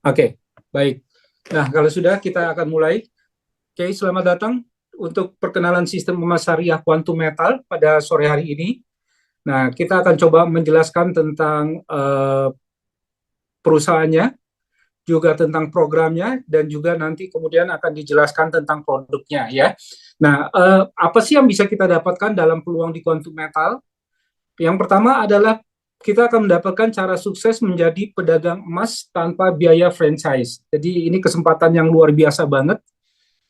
Oke, baik. Nah, kalau sudah kita akan mulai. Oke, selamat datang untuk perkenalan sistem emas syariah Quantum Metal pada sore hari ini. Nah, kita akan coba menjelaskan tentang perusahaannya, juga tentang programnya, dan juga nanti kemudian akan dijelaskan tentang produknya ya. Nah, apa sih yang bisa kita dapatkan dalam peluang di Quantum Metal? Yang pertama adalah kita akan mendapatkan cara sukses menjadi pedagang emas tanpa biaya franchise. Jadi ini kesempatan yang luar biasa banget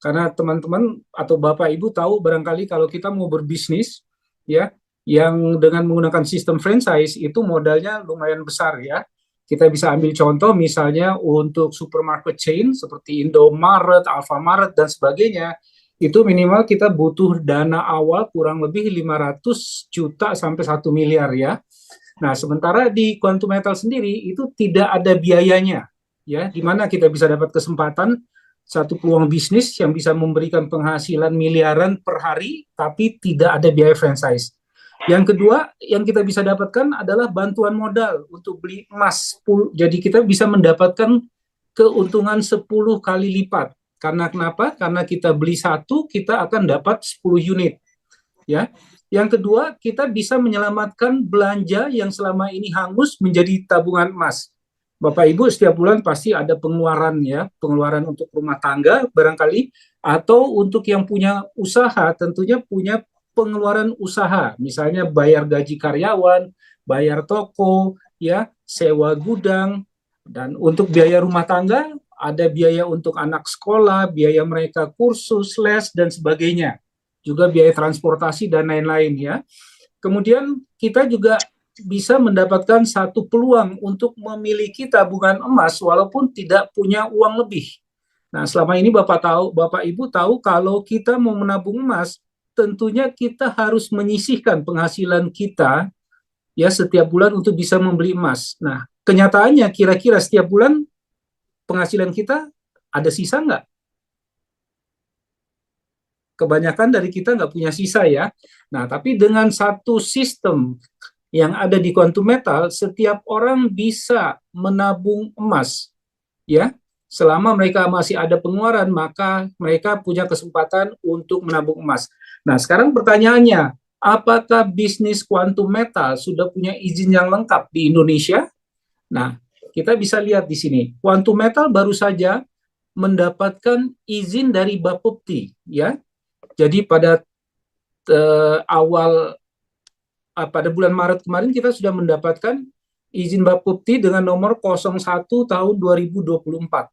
karena teman-teman atau Bapak Ibu tahu barangkali kalau kita mau berbisnis ya yang dengan menggunakan sistem franchise itu modalnya lumayan besar ya. Kita bisa ambil contoh misalnya untuk supermarket chain seperti Indomaret, Alfamaret dan sebagainya. Itu minimal kita butuh dana awal kurang lebih 500 juta sampai 1 miliar ya. Nah, sementara di Quantum Metal sendiri itu tidak ada biayanya ya, di mana kita bisa dapat kesempatan satu peluang bisnis yang bisa memberikan penghasilan miliaran per hari, tapi tidak ada biaya franchise. Yang kedua, yang kita bisa dapatkan adalah bantuan modal untuk beli emas. Jadi kita bisa mendapatkan keuntungan 10 kali lipat. Karena kenapa? Karena kita beli satu, kita akan dapat 10 unit. Ya. Yang kedua, kita bisa menyelamatkan belanja yang selama ini hangus menjadi tabungan emas. Bapak Ibu setiap bulan pasti ada pengeluaran ya, pengeluaran untuk rumah tangga barangkali atau untuk yang punya usaha tentunya punya pengeluaran usaha, misalnya bayar gaji karyawan, bayar toko, ya, sewa gudang dan untuk biaya rumah tangga ada biaya untuk anak sekolah, biaya mereka kursus, les dan sebagainya. Juga biaya transportasi dan lain-lain ya. Kemudian kita juga bisa mendapatkan satu peluang untuk memiliki tabungan emas walaupun tidak punya uang lebih. Nah, selama ini Bapak Ibu tahu kalau kita mau menabung emas, tentunya kita harus menyisihkan penghasilan kita ya setiap bulan untuk bisa membeli emas. Nah, kenyataannya kira-kira setiap bulan penghasilan kita ada sisa nggak? Kebanyakan dari kita nggak punya sisa ya. Nah, tapi dengan satu sistem yang ada di Quantum Metal, setiap orang bisa menabung emas, ya. Selama mereka masih ada pengeluaran, maka mereka punya kesempatan untuk menabung emas. Nah, sekarang pertanyaannya, apakah bisnis Quantum Metal sudah punya izin yang lengkap di Indonesia? Nah, kita bisa lihat di sini, Quantum Metal baru saja mendapatkan izin dari Bapepti, ya. Jadi pada pada bulan Maret kemarin kita sudah mendapatkan izin Bapepti dengan nomor 01 tahun 2024.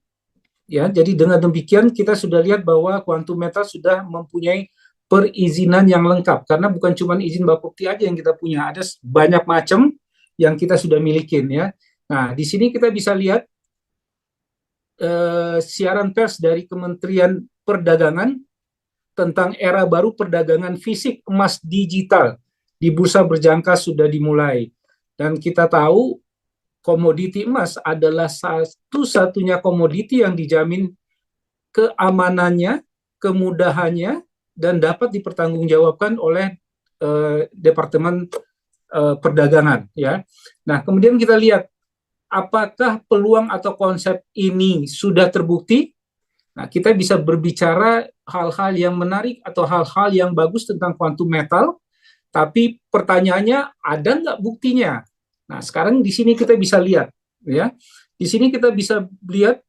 Ya, jadi dengan demikian kita sudah lihat bahwa Quantum Metal sudah mempunyai perizinan yang lengkap karena bukan cuma izin Bapepti aja yang kita punya, ada banyak macam yang kita sudah milikin ya. Nah, di sini kita bisa lihat siaran pers dari Kementerian Perdagangan tentang era baru perdagangan fisik emas digital di bursa berjangka sudah dimulai. Dan kita tahu komoditi emas adalah satu-satunya komoditi yang dijamin keamanannya, kemudahannya, dan dapat dipertanggungjawabkan oleh Departemen Perdagangan. Ya. Nah, kemudian kita lihat apakah peluang atau konsep ini sudah terbukti. Nah, kita bisa berbicara hal-hal yang menarik atau hal-hal yang bagus tentang quantum metal, tapi pertanyaannya ada nggak buktinya? Nah, sekarang di sini kita bisa lihat, ya. Di sini kita bisa lihat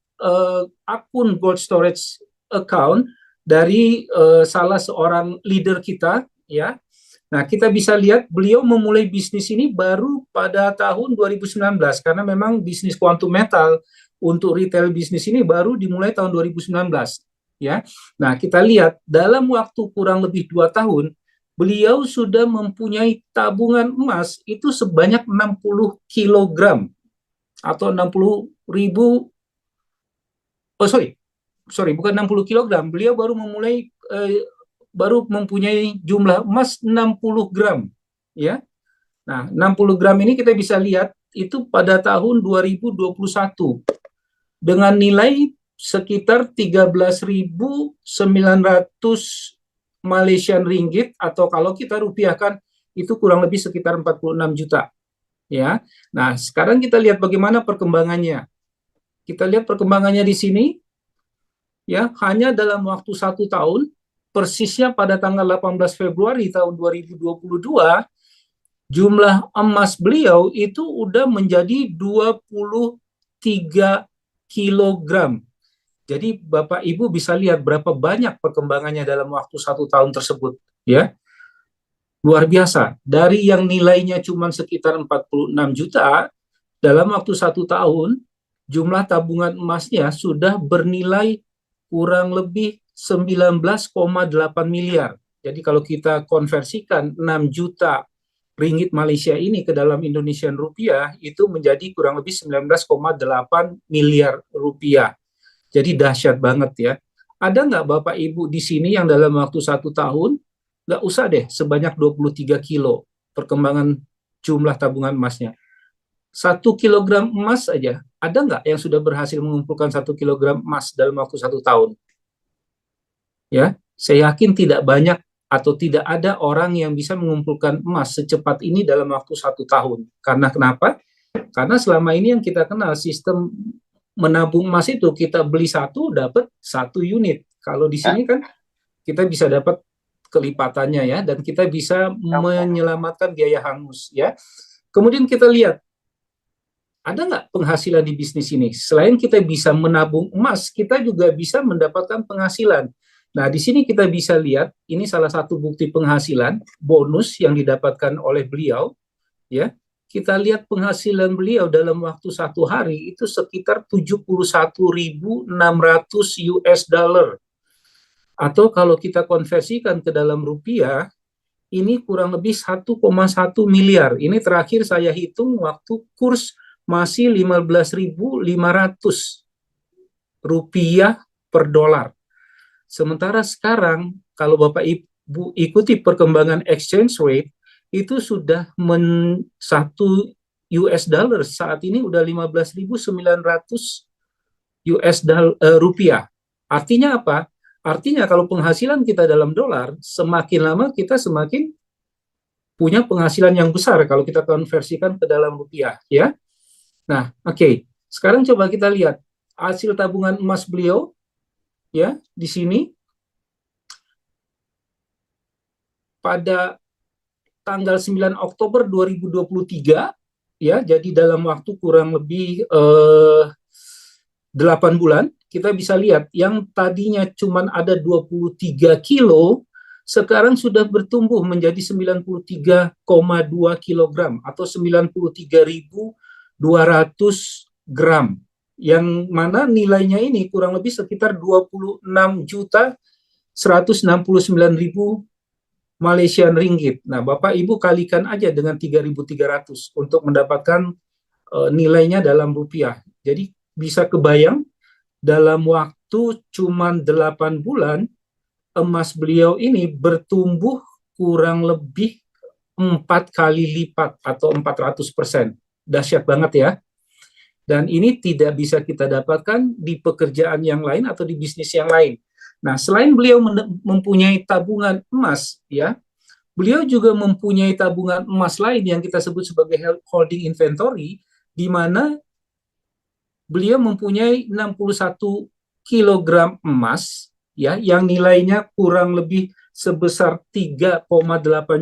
akun Gold Storage account dari salah seorang leader kita, ya. Nah, kita bisa lihat beliau memulai bisnis ini baru pada tahun 2019 karena memang bisnis quantum metal untuk retail bisnis ini baru dimulai tahun 2019, ya. Nah, kita lihat dalam waktu kurang lebih 2 tahun beliau sudah mempunyai tabungan emas itu sebanyak 60 kilogram atau 60 ribu, bukan 60 kilogram, beliau baru mempunyai jumlah emas 60 gram, ya. Nah, 60 gram ini kita bisa lihat itu pada tahun 2021 dengan nilai sekitar 13.900 Malaysian ringgit atau kalau kita rupiahkan itu kurang lebih sekitar 46 juta. Ya. Nah, sekarang kita lihat bagaimana perkembangannya. Kita lihat perkembangannya di sini, ya, hanya dalam waktu 1 tahun, persisnya pada tanggal 18 Februari tahun 2022, jumlah emas beliau itu udah menjadi 23 kilogram. Jadi Bapak Ibu bisa lihat berapa banyak perkembangannya dalam waktu 1 tahun tersebut, ya. Luar biasa. Dari yang nilainya cuma sekitar 46 juta, dalam waktu 1 tahun, jumlah tabungan emasnya sudah bernilai kurang lebih 19,8 miliar. Jadi kalau kita konversikan 6 juta ringgit Malaysia ini ke dalam Indonesian rupiah, itu menjadi kurang lebih 19,8 miliar rupiah. Jadi dahsyat banget ya. Ada nggak Bapak Ibu di sini yang dalam waktu 1 tahun, nggak usah deh sebanyak 23 kilo perkembangan jumlah tabungan emasnya. 1 kilogram emas aja, ada nggak yang sudah berhasil mengumpulkan 1 kilogram emas dalam waktu 1 tahun? Ya, saya yakin tidak banyak atau tidak ada orang yang bisa mengumpulkan emas secepat ini dalam waktu 1 tahun. Karena kenapa? Karena selama ini yang kita kenal sistem menabung emas itu kita beli satu dapat 1 unit. Kalau di sini kan kita bisa dapat kelipatannya ya, dan kita bisa menyelamatkan biaya hangus ya. Kemudian kita lihat ada nggak penghasilan di bisnis ini? Selain kita bisa menabung emas, kita juga bisa mendapatkan penghasilan. Nah, di sini kita bisa lihat, ini salah satu bukti penghasilan, bonus yang didapatkan oleh beliau, ya. Kita lihat penghasilan beliau dalam waktu 1 hari itu sekitar 71.600 US dollar. Atau kalau kita konversikan ke dalam rupiah, ini kurang lebih 1,1 miliar. Ini terakhir saya hitung waktu kurs masih 15.500 rupiah per dolar. Sementara sekarang, kalau Bapak Ibu ikuti perkembangan exchange rate, itu sudah 1 US dollar saat ini udah 15.900 US rupiah. Artinya apa? Artinya kalau penghasilan kita dalam dolar, semakin lama kita semakin punya penghasilan yang besar kalau kita konversikan ke dalam rupiah, ya. Nah, oke. Sekarang coba kita lihat hasil tabungan emas beliau, ya, di sini pada tanggal 9 Oktober 2023, ya, jadi dalam waktu kurang lebih 8 bulan, kita bisa lihat yang tadinya cuma ada 23 kilo, sekarang sudah bertumbuh menjadi 93,2 kilogram atau 93.200 gram. Yang mana nilainya ini kurang lebih sekitar 26.169.000 Malaysian ringgit. Nah, Bapak Ibu kalikan aja dengan 3.300 untuk mendapatkan nilainya dalam rupiah. Jadi bisa kebayang dalam waktu cuma 8 bulan emas beliau ini bertumbuh kurang lebih 4 kali lipat atau 400%. Dahsyat banget ya. Dan ini tidak bisa kita dapatkan di pekerjaan yang lain atau di bisnis yang lain. Nah, selain beliau mempunyai tabungan emas, ya, beliau juga mempunyai tabungan emas lain yang kita sebut sebagai holding inventory, di mana beliau mempunyai 61 kilogram emas, ya, yang nilainya kurang lebih sebesar 3,8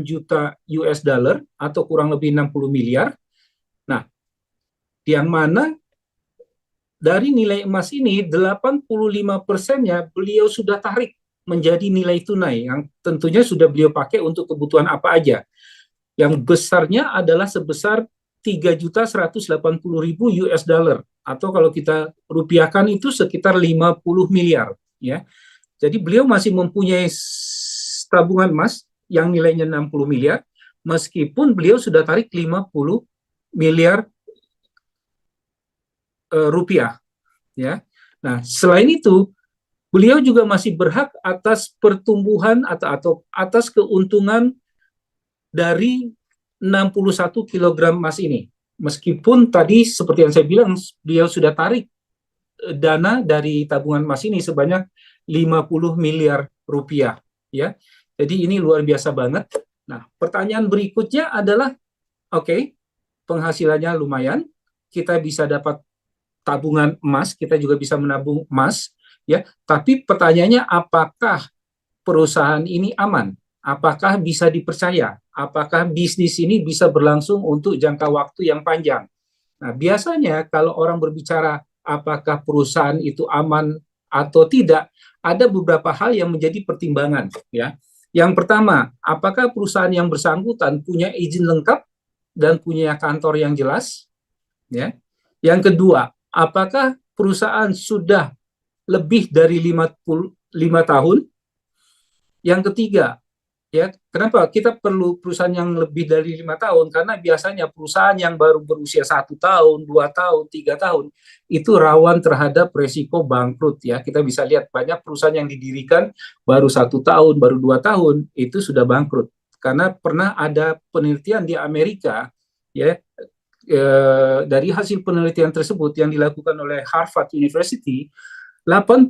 juta US dollar atau kurang lebih 60 miliar. Nah, yang mana dari nilai emas ini 85%-nya beliau sudah tarik menjadi nilai tunai yang tentunya sudah beliau pakai untuk kebutuhan apa aja. Yang besarnya adalah sebesar 3.180.000 US dollar atau kalau kita rupiahkan itu sekitar 50 miliar, ya. Jadi beliau masih mempunyai tabungan emas yang nilainya 60 miliar meskipun beliau sudah tarik 50 miliar rupiah, ya. Nah, selain itu beliau juga masih berhak atas pertumbuhan atau atas keuntungan dari 61 kilogram emas ini. Meskipun tadi seperti yang saya bilang beliau sudah tarik dana dari tabungan emas ini sebanyak 50 miliar rupiah, ya. Jadi ini luar biasa banget. Nah, pertanyaan berikutnya adalah, oke, penghasilannya lumayan, kita bisa dapat tabungan emas, kita juga bisa menabung emas, ya. Tapi pertanyaannya, apakah perusahaan ini aman? Apakah bisa dipercaya? Apakah bisnis ini bisa berlangsung untuk jangka waktu yang panjang? Nah, biasanya kalau orang berbicara apakah perusahaan itu aman atau tidak, ada beberapa hal yang menjadi pertimbangan, ya. Yang pertama, apakah perusahaan yang bersangkutan punya izin lengkap dan punya kantor yang jelas, ya. Yang kedua, apakah perusahaan sudah lebih dari 55 tahun? Yang ketiga, ya, kenapa kita perlu perusahaan yang lebih dari 5 tahun? Karena biasanya perusahaan yang baru berusia 1 tahun, 2 tahun, 3 tahun itu rawan terhadap resiko bangkrut, ya. Kita bisa lihat banyak perusahaan yang didirikan baru 1 tahun, baru 2 tahun itu sudah bangkrut. Karena pernah ada penelitian di Amerika, ya, dari hasil penelitian tersebut yang dilakukan oleh Harvard University, 80%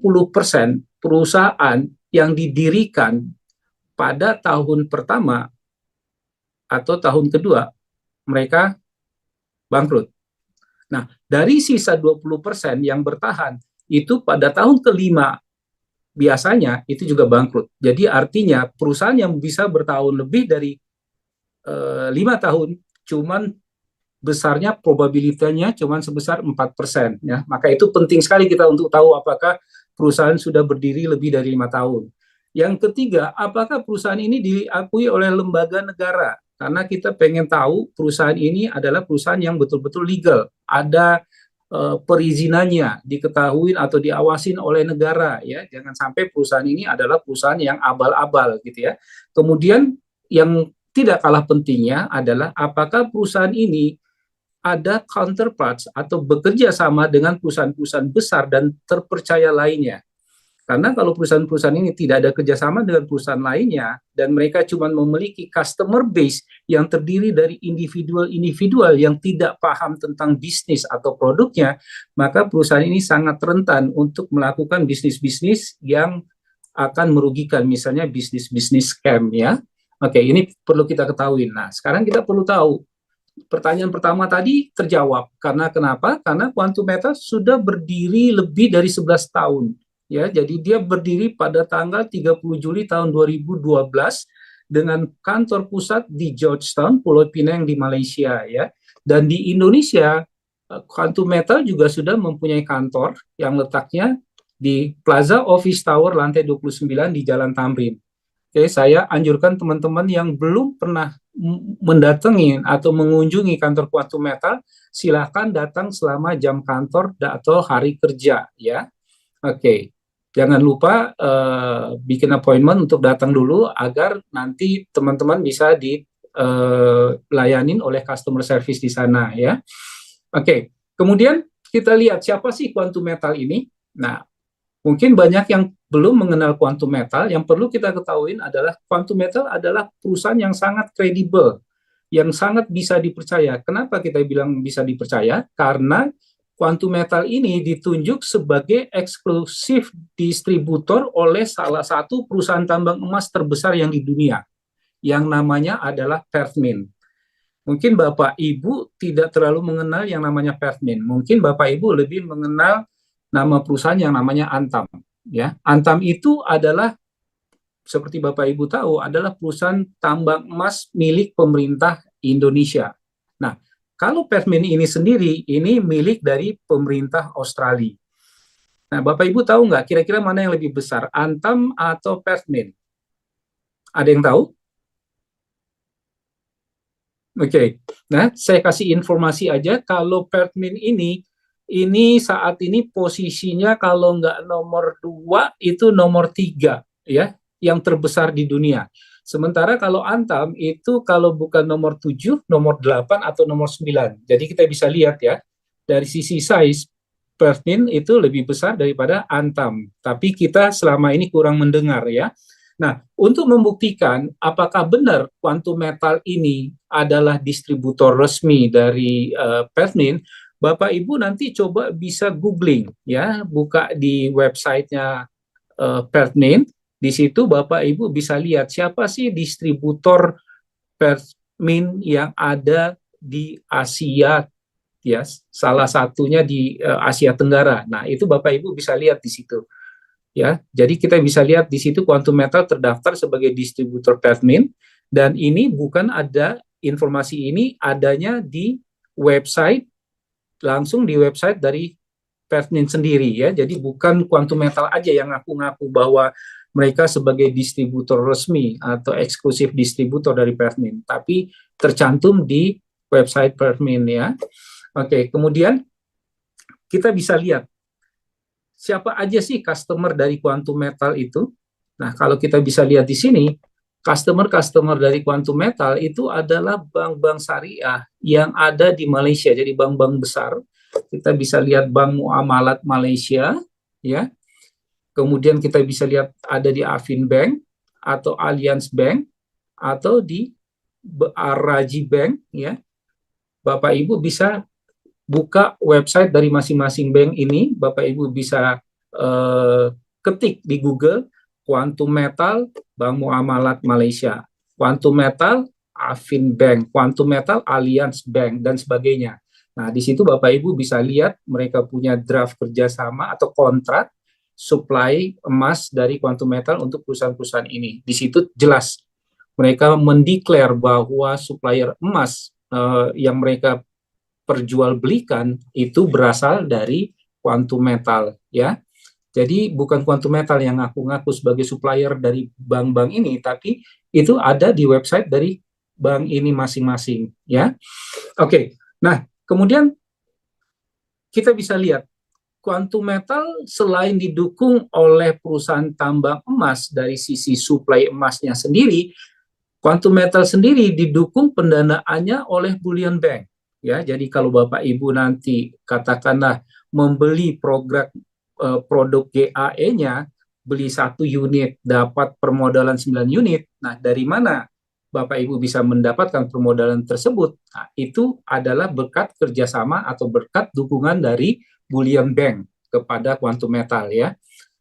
perusahaan yang didirikan pada tahun pertama atau tahun kedua mereka bangkrut. Nah, dari sisa 20% yang bertahan itu pada tahun kelima biasanya itu juga bangkrut. Jadi artinya perusahaan yang bisa bertahan lebih dari 5 tahun cuman besarnya probabilitasnya cuma sebesar 4%, ya. Maka itu penting sekali kita untuk tahu apakah perusahaan sudah berdiri lebih dari 5 tahun. Yang ketiga, apakah perusahaan ini diakui oleh lembaga negara? Karena kita pengen tahu perusahaan ini adalah perusahaan yang betul-betul legal, ada perizinannya, diketahui atau diawasin oleh negara, ya. Jangan sampai perusahaan ini adalah perusahaan yang abal-abal, gitu ya. Kemudian yang tidak kalah pentingnya adalah apakah perusahaan ini ada counterparts atau bekerja sama dengan perusahaan-perusahaan besar dan terpercaya lainnya. Karena kalau perusahaan-perusahaan ini tidak ada kerjasama dengan perusahaan lainnya dan mereka cuma memiliki customer base yang terdiri dari individual-individual yang tidak paham tentang bisnis atau produknya, maka perusahaan ini sangat rentan untuk melakukan bisnis-bisnis yang akan merugikan, misalnya bisnis-bisnis scam, ya. Oke, ini perlu kita ketahui. Nah, sekarang kita perlu tahu pertanyaan pertama tadi terjawab. Karena kenapa? Karena Quantum Meta sudah berdiri lebih dari 11 tahun. Ya, jadi dia berdiri pada tanggal 30 Juli tahun 2012 dengan kantor pusat di Georgetown, Pulau Pinang di Malaysia, ya. Dan di Indonesia, Quantum Meta juga sudah mempunyai kantor yang letaknya di Plaza Office Tower lantai 29 di Jalan Tamrin. Oke, saya anjurkan teman-teman yang belum pernah mendatangi atau mengunjungi kantor Quantum Metal, silakan datang selama jam kantor atau hari kerja, ya. Oke, jangan lupa bikin appointment untuk datang dulu agar nanti teman-teman bisa dilayanin oleh customer service di sana, ya. Oke, kemudian kita lihat siapa sih Quantum Metal ini. Nah, mungkin banyak yang belum mengenal Quantum Metal. Yang perlu kita ketahui adalah Quantum Metal adalah perusahaan yang sangat kredibel, yang sangat bisa dipercaya. Kenapa kita bilang bisa dipercaya? Karena Quantum Metal ini ditunjuk sebagai eksklusif distributor oleh salah satu perusahaan tambang emas terbesar yang di dunia, yang namanya adalah Perthmin. Mungkin Bapak Ibu tidak terlalu mengenal yang namanya Perthmin. Mungkin Bapak Ibu lebih mengenal nama perusahaan yang namanya Antam, ya. Antam itu adalah, seperti Bapak Ibu tahu, adalah perusahaan tambang emas milik pemerintah Indonesia. Nah, kalau Perthmin ini sendiri ini milik dari pemerintah Australia. Nah, Bapak Ibu tahu nggak kira-kira mana yang lebih besar, Antam atau Perthmin? Ada yang tahu? Oke, nah saya kasih informasi aja, kalau Perthmin ini saat ini posisinya kalau nggak nomor 2 itu nomor 3, ya, yang terbesar di dunia. Sementara kalau Antam itu kalau bukan nomor 7, nomor 8 atau nomor 9. Jadi kita bisa lihat, ya, dari sisi size Perthmin itu lebih besar daripada Antam. Tapi kita selama ini kurang mendengar, ya. Nah, untuk membuktikan apakah benar Quantum Metal ini adalah distributor resmi dari Perthmin, Bapak Ibu nanti coba bisa googling, ya, buka di websitenya Perthmin. Di situ Bapak Ibu bisa lihat siapa sih distributor Perthmin yang ada di Asia ya, salah satunya di Asia Tenggara. Nah, itu Bapak Ibu bisa lihat di situ. Ya, jadi kita bisa lihat di situ Quantum Metal terdaftar sebagai distributor Pathmin, dan ini bukan ada informasi ini adanya di website, langsung di website dari Pathmin sendiri ya. Jadi bukan Quantum Metal aja yang ngaku-ngaku bahwa mereka sebagai distributor resmi atau eksklusif distributor dari Pathmin, tapi tercantum di website Pathmin ya. Oke, kemudian kita bisa lihat siapa aja sih customer dari Quantum Metal itu. Nah, kalau kita bisa lihat di sini, customer-customer dari Quantum Metal itu adalah bank-bank syariah yang ada di Malaysia, jadi bank-bank besar. Kita bisa lihat Bank Muamalat Malaysia, ya. Kemudian kita bisa lihat ada di Afin Bank atau Allianz Bank atau di Raji Bank, ya. Bapak Ibu bisa buka website dari masing-masing bank ini, Bapak Ibu bisa ketik di Google Quantum Metal Bank Muamalat Malaysia, Quantum Metal Afin Bank, Quantum Metal Allianz Bank, dan sebagainya. Nah, di situ Bapak Ibu bisa lihat mereka punya draft kerjasama atau kontrak supply emas dari Quantum Metal untuk perusahaan-perusahaan ini. Di situ jelas mereka mendeklar bahwa supplier emas yang mereka perjualbelikan itu berasal dari Quantum Metal ya. Jadi bukan Quantum Metal yang ngaku-ngaku sebagai supplier dari bank-bank ini, tapi itu ada di website dari bank ini masing-masing ya. Oke. Nah, kemudian kita bisa lihat Quantum Metal selain didukung oleh perusahaan tambang emas dari sisi suplai emasnya sendiri, Quantum Metal sendiri didukung pendanaannya oleh Bullion Bank. Ya, jadi kalau Bapak Ibu nanti katakanlah membeli produk GAE-nya, beli 1 unit dapat permodalan 9 unit. Nah, dari mana Bapak Ibu bisa mendapatkan permodalan tersebut? Nah, itu adalah berkat kerjasama atau berkat dukungan dari Bullion Bank kepada Quantum Metal ya.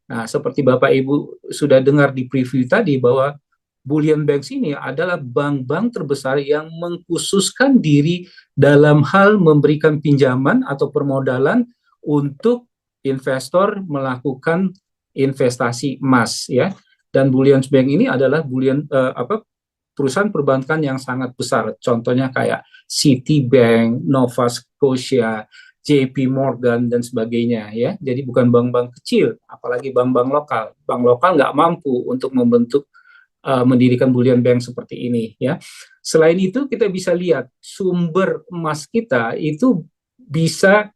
Nah, seperti Bapak Ibu sudah dengar di preview tadi bahwa Bullion Banks ini adalah bank-bank terbesar yang mengkhususkan diri dalam hal memberikan pinjaman atau permodalan untuk investor melakukan investasi emas ya. Dan Bullion Bank ini adalah perusahaan perbankan yang sangat besar. Contohnya kayak Citibank, Nova Scotia, JP Morgan dan sebagainya ya. Jadi bukan bank-bank kecil, apalagi bank-bank lokal. Bank lokal nggak mampu untuk membentuk mendirikan bullion bank seperti ini ya. Selain itu kita bisa lihat sumber emas kita itu bisa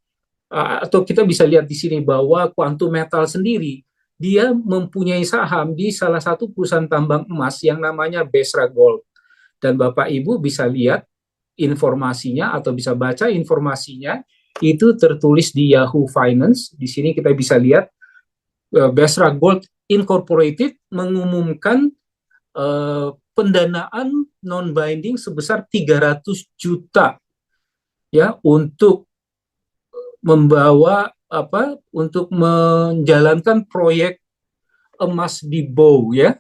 atau kita bisa lihat di sini bahwa Quantum Metal sendiri dia mempunyai saham di salah satu perusahaan tambang emas yang namanya Basra Gold, dan Bapak Ibu bisa lihat informasinya atau bisa baca informasinya itu tertulis di Yahoo Finance. Di sini kita bisa lihat Basra Gold Incorporated mengumumkan pendanaan non binding sebesar 300 juta ya untuk untuk menjalankan proyek emas di Bow ya.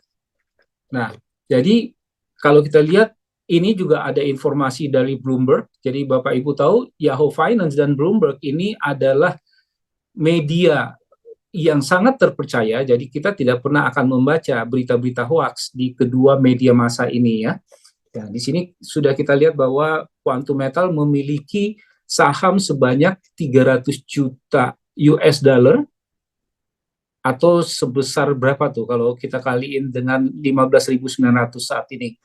Nah, jadi kalau kita lihat ini juga ada informasi dari Bloomberg. Jadi Bapak Ibu tahu Yahoo Finance dan Bloomberg ini adalah media yang sangat terpercaya, jadi kita tidak pernah akan membaca berita-berita hoax di kedua media massa ini ya. Ya, di sini sudah kita lihat bahwa Quantum Metal memiliki saham sebanyak 300 juta US dollar atau sebesar berapa tuh kalau kita kaliin dengan 15.900 saat ini.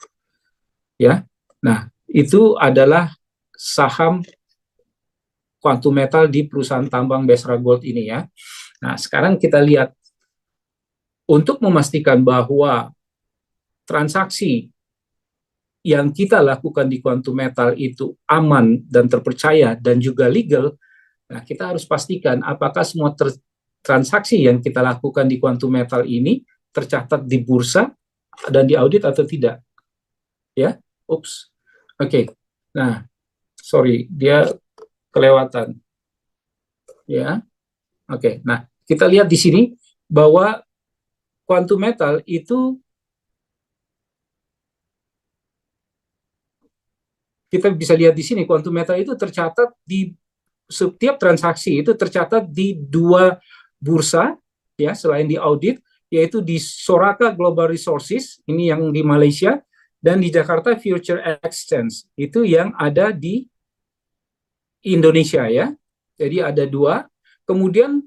Ya. Nah, itu adalah saham Quantum Metal di perusahaan tambang Basra Gold ini ya. Nah, sekarang kita lihat untuk memastikan bahwa transaksi yang kita lakukan di Quantum Metal itu aman dan terpercaya dan juga legal. Nah, kita harus pastikan apakah semua transaksi yang kita lakukan di Quantum Metal ini tercatat di bursa dan diaudit atau tidak. Ya, ups. Oke. Nah, sorry, dia kelewatan. Ya. Oke. Nah, kita lihat di sini bahwa Quantum Metal itu kita bisa lihat di sini Quantum Metal itu tercatat di setiap transaksi itu tercatat di 2 bursa ya selain di audit, yaitu di Soraka Global Resources ini yang di Malaysia, dan di Jakarta Future Exchange itu yang ada di Indonesia ya. Jadi ada 2. Kemudian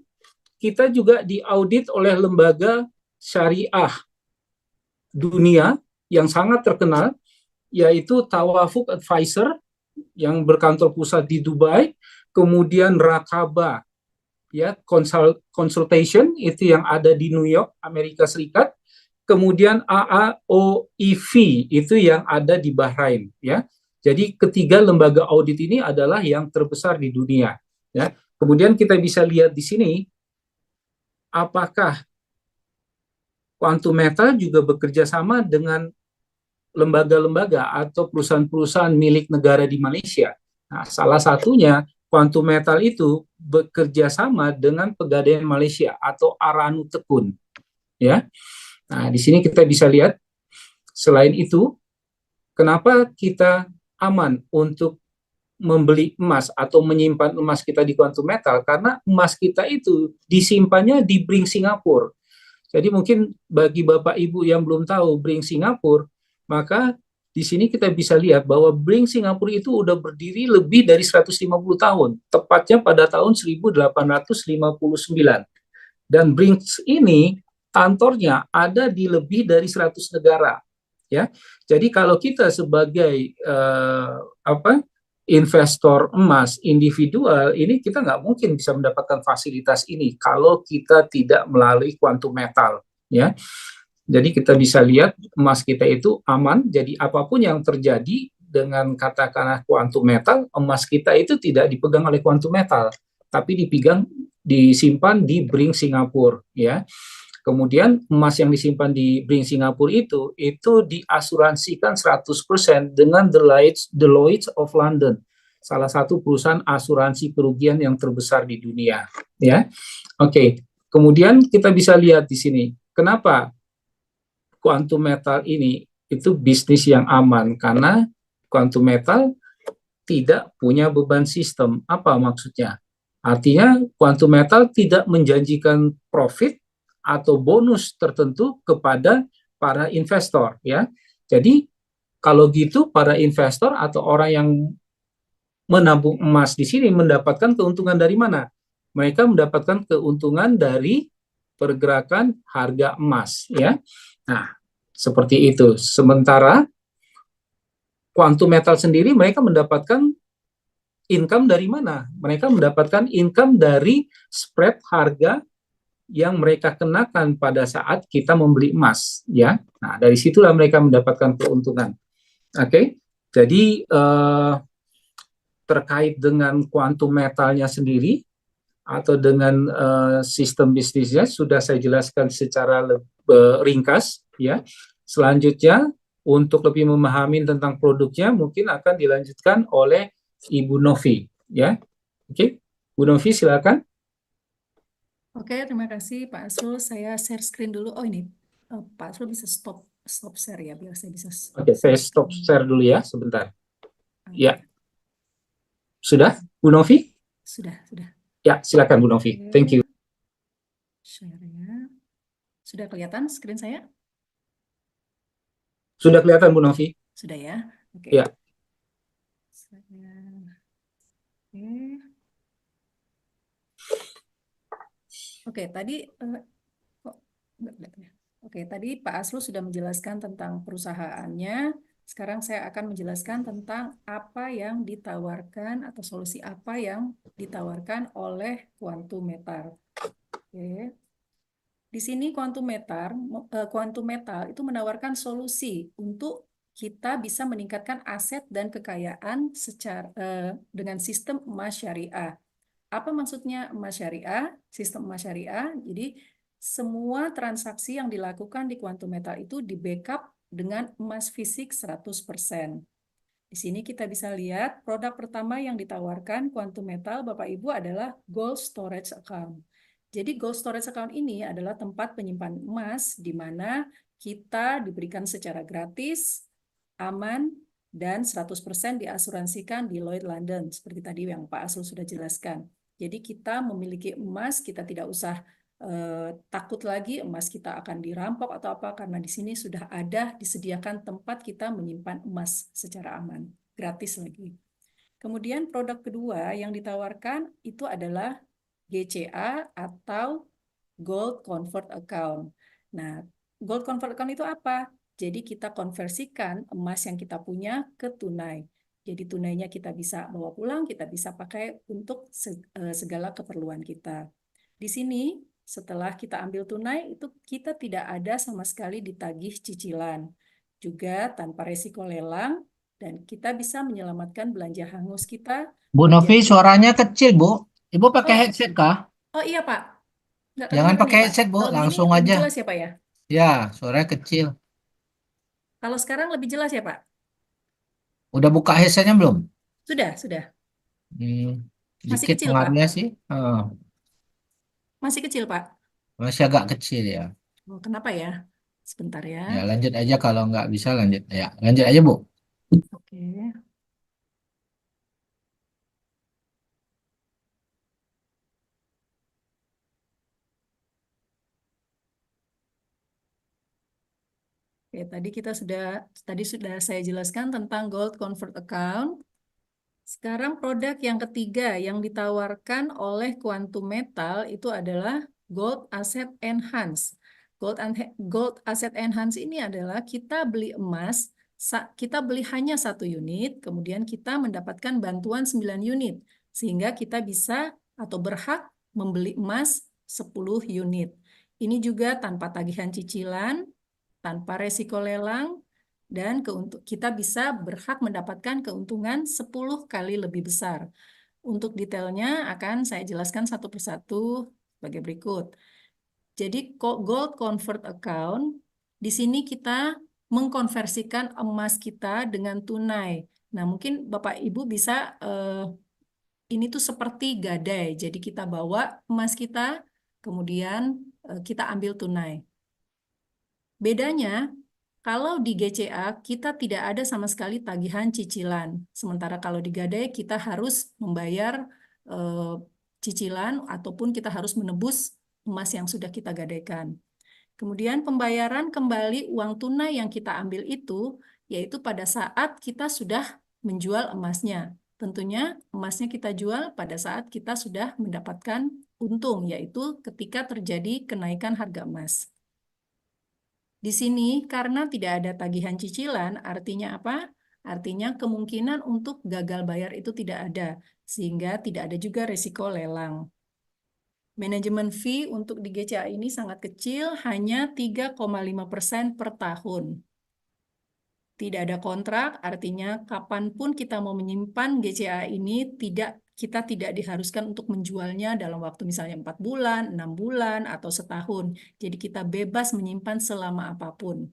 kita juga diaudit oleh lembaga syariah dunia yang sangat terkenal, yaitu Tawafuk Advisor yang berkantor pusat di Dubai, kemudian Rakaba ya consultation itu yang ada di New York, Amerika Serikat, kemudian AAOIV itu yang ada di Bahrain ya. Jadi ketiga lembaga audit ini adalah yang terbesar di dunia ya. Kemudian kita bisa lihat di sini apakah Quantum Metal juga bekerja sama dengan lembaga-lembaga atau perusahaan-perusahaan milik negara di Malaysia. Nah, salah satunya Quantum Metal itu bekerja sama dengan Pegadaian Malaysia atau Aranu Tekun. Ya. Nah, di sini kita bisa lihat selain itu kenapa kita aman untuk membeli emas atau menyimpan emas kita di Quantum Metal, karena emas kita itu disimpannya di Bring Singapura. Jadi mungkin bagi Bapak Ibu yang belum tahu Bring Singapura, maka di sini kita bisa lihat bahwa Bring Singapura itu udah berdiri lebih dari 150 tahun, tepatnya pada tahun 1859. Dan Bring ini kantornya ada di lebih dari 100 negara. Ya, jadi kalau kita sebagai investor emas individual ini kita nggak mungkin bisa mendapatkan fasilitas ini kalau kita tidak melalui Quantum Metal ya. Jadi kita bisa lihat emas kita itu aman, jadi apapun yang terjadi dengan katakanlah Quantum Metal, emas kita itu tidak dipegang oleh Quantum Metal tapi disimpan di Bring Singapura ya. Kemudian emas yang disimpan di Bring Singapura itu diasuransikan 100% dengan Deloitte of London, salah satu perusahaan asuransi kerugian yang terbesar di dunia. Ya, oke. Kemudian kita bisa lihat di sini, kenapa Quantum Metal ini itu bisnis yang aman, karena Quantum Metal tidak punya beban sistem. Apa maksudnya? Artinya Quantum Metal tidak menjanjikan profit atau bonus tertentu kepada para investor ya. Jadi kalau gitu para investor atau orang yang menabung emas di sini mendapatkan keuntungan dari mana? Mereka mendapatkan keuntungan dari pergerakan harga emas ya. Nah, seperti itu. Sementara Quantum Metal sendiri mereka mendapatkan income dari mana? Mereka mendapatkan income dari spread harga yang mereka kenakan pada saat kita membeli emas, ya. Nah, dari situlah mereka mendapatkan keuntungan. Oke, jadi terkait dengan Quantum Metalnya sendiri atau dengan sistem bisnisnya sudah saya jelaskan secara ringkas, ya. Selanjutnya untuk lebih memahami tentang produknya mungkin akan dilanjutkan oleh Ibu Novi, ya. Oke, Bu Novi silakan. Oke, terima kasih Pak Asrul. Saya share screen dulu. Oh ini, Pak Asrul bisa stop share ya, biar saya bisa. Oke, saya stop share dulu ya, sebentar. Ya, sudah, Bu Novi? Sudah. Ya, silakan Bu Novi. Thank you. Share-nya. Sudah kelihatan screen saya? Sudah kelihatan Bu Novi? Sudah ya? Oke. Ya. Oke, tadi kok nggak kelihatan ya? Oke, tadi Pak Asrul sudah menjelaskan tentang perusahaannya. Sekarang saya akan menjelaskan tentang apa yang ditawarkan atau solusi apa yang ditawarkan oleh Quantum Metal. Oke. Di sini Quantum Metal itu menawarkan solusi untuk kita bisa meningkatkan aset dan kekayaan dengan sistem emas syariah. Apa maksudnya emas syariah? Sistem emas syariah, jadi semua transaksi yang dilakukan di Quantum Metal itu di-backup dengan emas fisik 100%. Di sini kita bisa lihat produk pertama yang ditawarkan Quantum Metal, Bapak Ibu, adalah Gold Storage Account. Jadi Gold Storage Account ini adalah tempat penyimpan emas di mana kita diberikan secara gratis, aman, dan 100% diasuransikan di Lloyd London, seperti tadi yang Pak Asrul sudah jelaskan. Jadi kita memiliki emas, kita tidak usah takut lagi emas kita akan dirampok atau apa, karena di sini sudah ada disediakan tempat kita menyimpan emas secara aman, gratis lagi. Kemudian produk kedua yang ditawarkan itu adalah GCA atau Gold Convert Account. Nah, Gold Convert Account itu apa? Jadi kita konversikan emas yang kita punya ke tunai. Jadi tunainya kita bisa bawa pulang, kita bisa pakai untuk segala keperluan kita. Di sini setelah kita ambil tunai itu kita tidak ada sama sekali ditagih cicilan. Juga tanpa resiko lelang dan kita bisa menyelamatkan belanja hangus kita. Bu Novi, Menjadi... suaranya kecil, Bu. Ibu pakai Oh, headset kah? oh iya Pak. Nggak Jangan kedengaran ya pakai Pak. headset, Bu. Kalau begini Langsung lebih aja. jelas ya Pak ya? Ya, suaranya kecil. Kalau sekarang lebih jelas ya Pak? Udah buka headsetnya belum? Sudah, sudah. Hmm, Masih sedikit kecil Pak. pengaruhnya sih. Masih kecil Pak. Masih agak kecil ya. Oh, kenapa ya? Sebentar ya. Ya, lanjut aja kalau nggak bisa lanjut. Ya, lanjut aja, Bu. Oke. Oke, tadi sudah saya jelaskan tentang Gold Convert Account. Sekarang produk yang ketiga yang ditawarkan oleh Quantum Metal itu adalah Gold Asset Enhance. Gold Asset Enhance ini adalah kita beli emas, kita beli hanya 1 unit, kemudian kita mendapatkan bantuan 9 unit, sehingga kita bisa atau berhak membeli emas 10 unit. Ini juga tanpa tagihan cicilan, tanpa resiko lelang, dan kita bisa berhak mendapatkan keuntungan 10 kali lebih besar. Untuk detailnya akan saya jelaskan satu persatu sebagai berikut. Jadi Gold Convert Account, di sini kita mengkonversikan emas kita dengan tunai. Nah, mungkin Bapak Ibu bisa, ini tuh seperti gadai. Jadi kita bawa emas kita, kemudian kita ambil tunai. Bedanya, kalau di GCA kita tidak ada sama sekali tagihan cicilan. Sementara kalau di Gadai kita harus membayar cicilan ataupun kita harus menebus emas yang sudah kita gadaikan. Kemudian pembayaran kembali uang tunai yang kita ambil itu, yaitu pada saat kita sudah menjual emasnya. Tentunya emasnya kita jual pada saat kita sudah mendapatkan untung, yaitu ketika terjadi kenaikan harga emas. Di sini karena tidak ada tagihan cicilan, artinya apa? Artinya kemungkinan untuk gagal bayar itu tidak ada, sehingga tidak ada juga risiko lelang. Manajemen fee untuk di GCA ini sangat kecil, hanya 3,5% per tahun. Tidak ada kontrak, artinya kapanpun kita mau menyimpan GCA ini, kita tidak diharuskan untuk menjualnya dalam waktu misalnya 4 bulan, 6 bulan, atau setahun. Jadi kita bebas menyimpan selama apapun.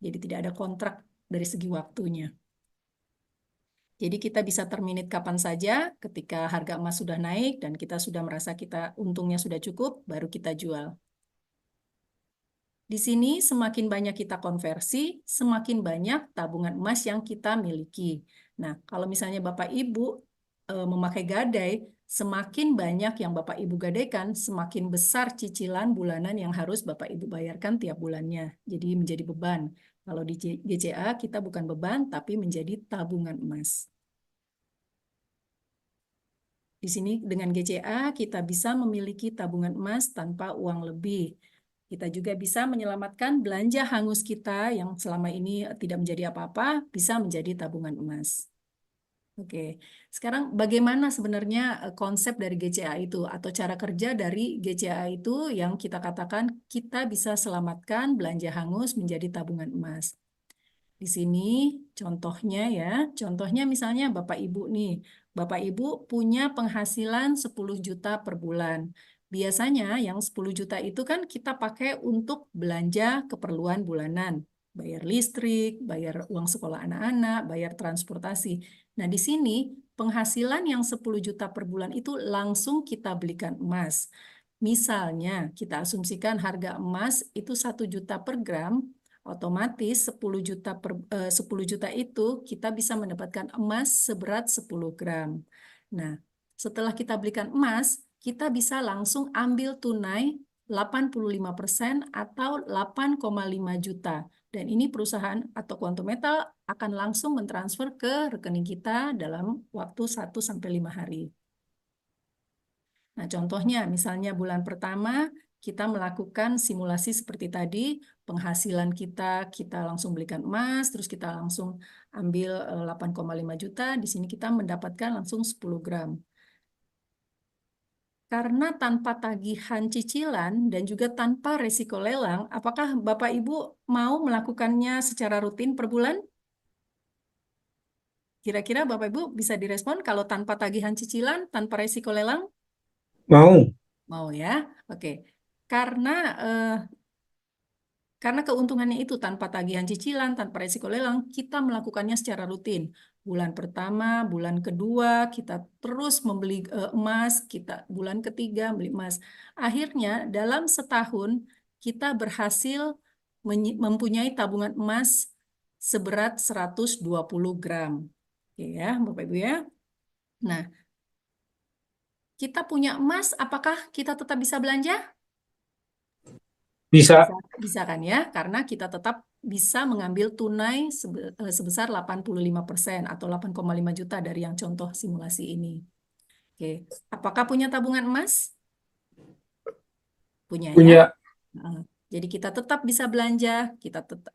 Jadi tidak ada kontrak dari segi waktunya. Jadi kita bisa terminate kapan saja ketika harga emas sudah naik dan kita sudah merasa kita untungnya sudah cukup, baru kita jual. Di sini semakin banyak kita konversi, semakin banyak tabungan emas yang kita miliki. Nah, kalau misalnya Bapak Ibu memakai gadai, semakin banyak yang Bapak Ibu gadaikan, semakin besar cicilan bulanan yang harus Bapak Ibu bayarkan tiap bulannya. Jadi menjadi beban. Kalau di GCA kita bukan beban, tapi menjadi tabungan emas. Di sini dengan GCA kita bisa memiliki tabungan emas tanpa uang lebih. Kita juga bisa menyelamatkan belanja hangus kita yang selama ini tidak menjadi apa-apa, bisa menjadi tabungan emas. Oke, sekarang bagaimana sebenarnya konsep dari GCA itu atau cara kerja dari GCA itu yang kita katakan kita bisa selamatkan belanja hangus menjadi tabungan emas. Di sini contohnya ya, contohnya misalnya Bapak Ibu nih, Bapak Ibu punya penghasilan 10 juta per bulan. Biasanya yang 10 juta itu kan kita pakai untuk belanja keperluan bulanan, bayar listrik, bayar uang sekolah anak-anak, bayar transportasi. Nah, di sini penghasilan yang 10 juta per bulan itu langsung kita belikan emas. Misalnya, kita asumsikan harga emas itu 1 juta per gram, Otomatis 10 juta itu kita bisa mendapatkan emas seberat 10 gram. Nah, setelah kita belikan emas, kita bisa langsung ambil tunai 85% atau 8,5 juta. Dan ini perusahaan atau Quantum Metal akan langsung mentransfer ke rekening kita dalam waktu 1-5 hari. Nah, contohnya misalnya bulan pertama kita melakukan simulasi seperti tadi, penghasilan kita langsung belikan emas, terus kita langsung ambil 8,5 juta, di sini kita mendapatkan langsung 10 gram. Karena tanpa tagihan cicilan dan juga tanpa resiko lelang, apakah Bapak Ibu mau melakukannya secara rutin per bulan? Kira-kira Bapak Ibu bisa direspon kalau tanpa tagihan cicilan, tanpa resiko lelang? Mau. Mau ya? Oke. Karena keuntungannya itu tanpa tagihan cicilan, tanpa resiko lelang, kita melakukannya secara rutin. Bulan pertama, bulan kedua, kita terus membeli emas, bulan ketiga beli emas. Akhirnya dalam setahun kita berhasil mempunyai tabungan emas seberat 120 gram. Oke ya, Bapak Ibu ya. Nah, kita punya emas, apakah kita tetap bisa belanja? Bisa. Bisa kan ya, karena kita tetap bisa mengambil tunai sebesar 85% atau 8,5 juta dari yang contoh simulasi ini. Oke, apakah punya tabungan emas? Punya ya. Punya. Jadi kita tetap bisa belanja,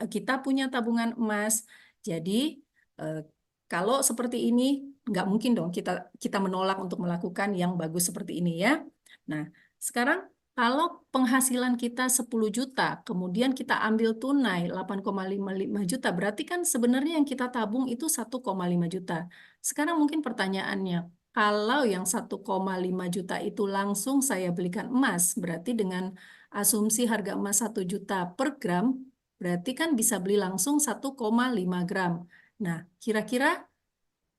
kita punya tabungan emas. Jadi kalau seperti ini, nggak mungkin dong kita menolak untuk melakukan yang bagus seperti ini ya. Nah, sekarang kalau penghasilan kita 10 juta, kemudian kita ambil tunai 8,55 juta, berarti kan sebenarnya yang kita tabung itu 1,5 juta. Sekarang mungkin pertanyaannya, kalau yang 1,5 juta itu langsung saya belikan emas, berarti dengan asumsi harga emas 1 juta per gram, berarti kan bisa beli langsung 1,5 gram. Nah, kira-kira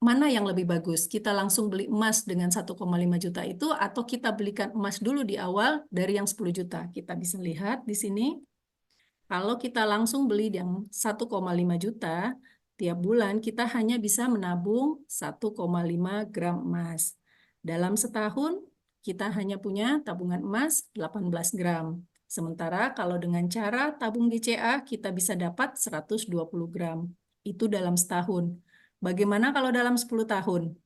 mana yang lebih bagus? Kita langsung beli emas dengan 1,5 juta itu atau kita belikan emas dulu di awal dari yang 10 juta? Kita bisa lihat di sini. Kalau kita langsung beli yang 1,5 juta, tiap bulan kita hanya bisa menabung 1,5 gram emas. Dalam setahun, kita hanya punya tabungan emas 18 gram. Sementara kalau dengan cara tabung GCA, kita bisa dapat 120 gram. Itu dalam setahun. Bagaimana kalau dalam 10 tahun?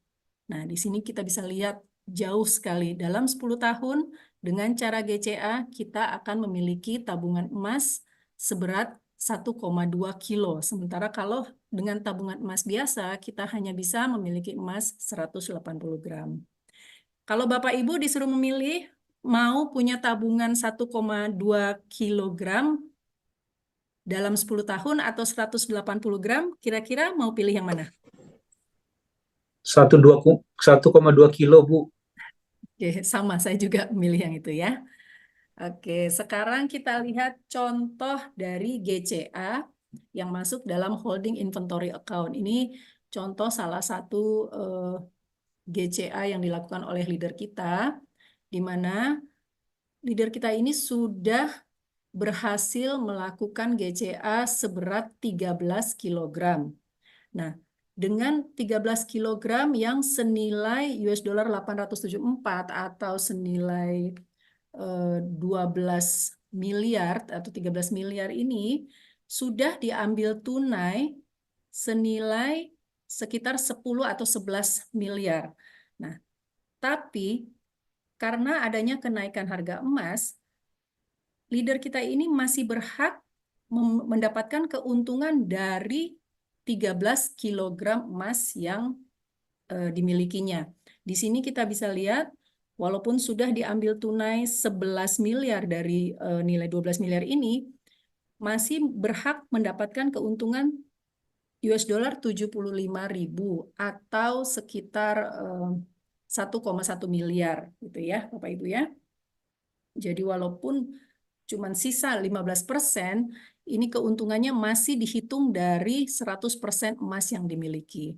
Nah, di sini kita bisa lihat jauh sekali. Dalam 10 tahun, dengan cara GCA, kita akan memiliki tabungan emas seberat 1,2 kilo. Sementara kalau dengan tabungan emas biasa, kita hanya bisa memiliki emas 180 gram. Kalau Bapak Ibu disuruh memilih, mau punya tabungan 1,2 kilogram dalam 10 tahun atau 180 gram, kira-kira mau pilih yang mana? 1,2 kilo, Bu. Oke, sama, saya juga milih yang itu ya. Oke, sekarang kita lihat contoh dari GCA yang masuk dalam holding inventory account. Ini contoh salah satu GCA yang dilakukan oleh leader kita, di mana leader kita ini sudah berhasil melakukan GCA seberat 13 kg. Nah, dengan 13 kg yang senilai US dollar 874 atau senilai 12 miliar atau 13 miliar ini sudah diambil tunai senilai sekitar 10 atau 11 miliar. Nah, tapi karena adanya kenaikan harga emas, leader kita ini masih berhak mendapatkan keuntungan dari 13 kg emas yang dimilikinya. Di sini kita bisa lihat, walaupun sudah diambil tunai 11 miliar dari nilai 12 miliar ini, masih berhak mendapatkan keuntungan US dollar 75.000 atau sekitar 1,1 miliar gitu ya, Bapak Ibu ya. Jadi walaupun cuma sisa 15%, ini keuntungannya masih dihitung dari 100% emas yang dimiliki.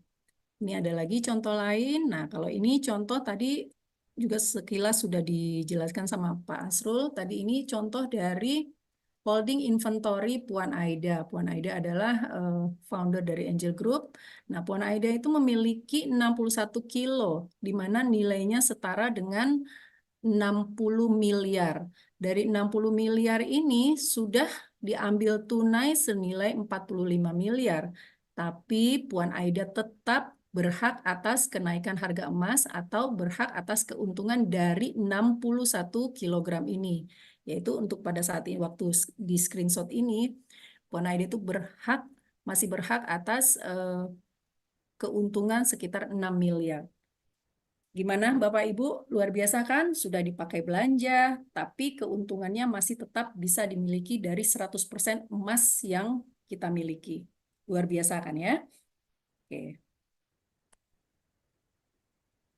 Ini ada lagi contoh lain. Nah, kalau ini contoh tadi juga sekilas sudah dijelaskan sama Pak Asrul. Tadi ini contoh dari holding inventory Puan Aida. Puan Aida adalah founder dari Angel Group. Nah, Puan Aida itu memiliki 61 kilo, di mana nilainya setara dengan 60 miliar. Dari 60 miliar ini sudah diambil tunai senilai 45 miliar. Tapi Puan Aida tetap berhak atas kenaikan harga emas atau berhak atas keuntungan dari 61 kilogram ini. Yaitu untuk pada saat ini, waktu di screenshot ini, Puan Aida itu masih berhak atas keuntungan sekitar 6 miliar. Gimana Bapak Ibu? Luar biasa kan? Sudah dipakai belanja, tapi keuntungannya masih tetap bisa dimiliki dari 100% emas yang kita miliki. Luar biasa kan ya? Oke.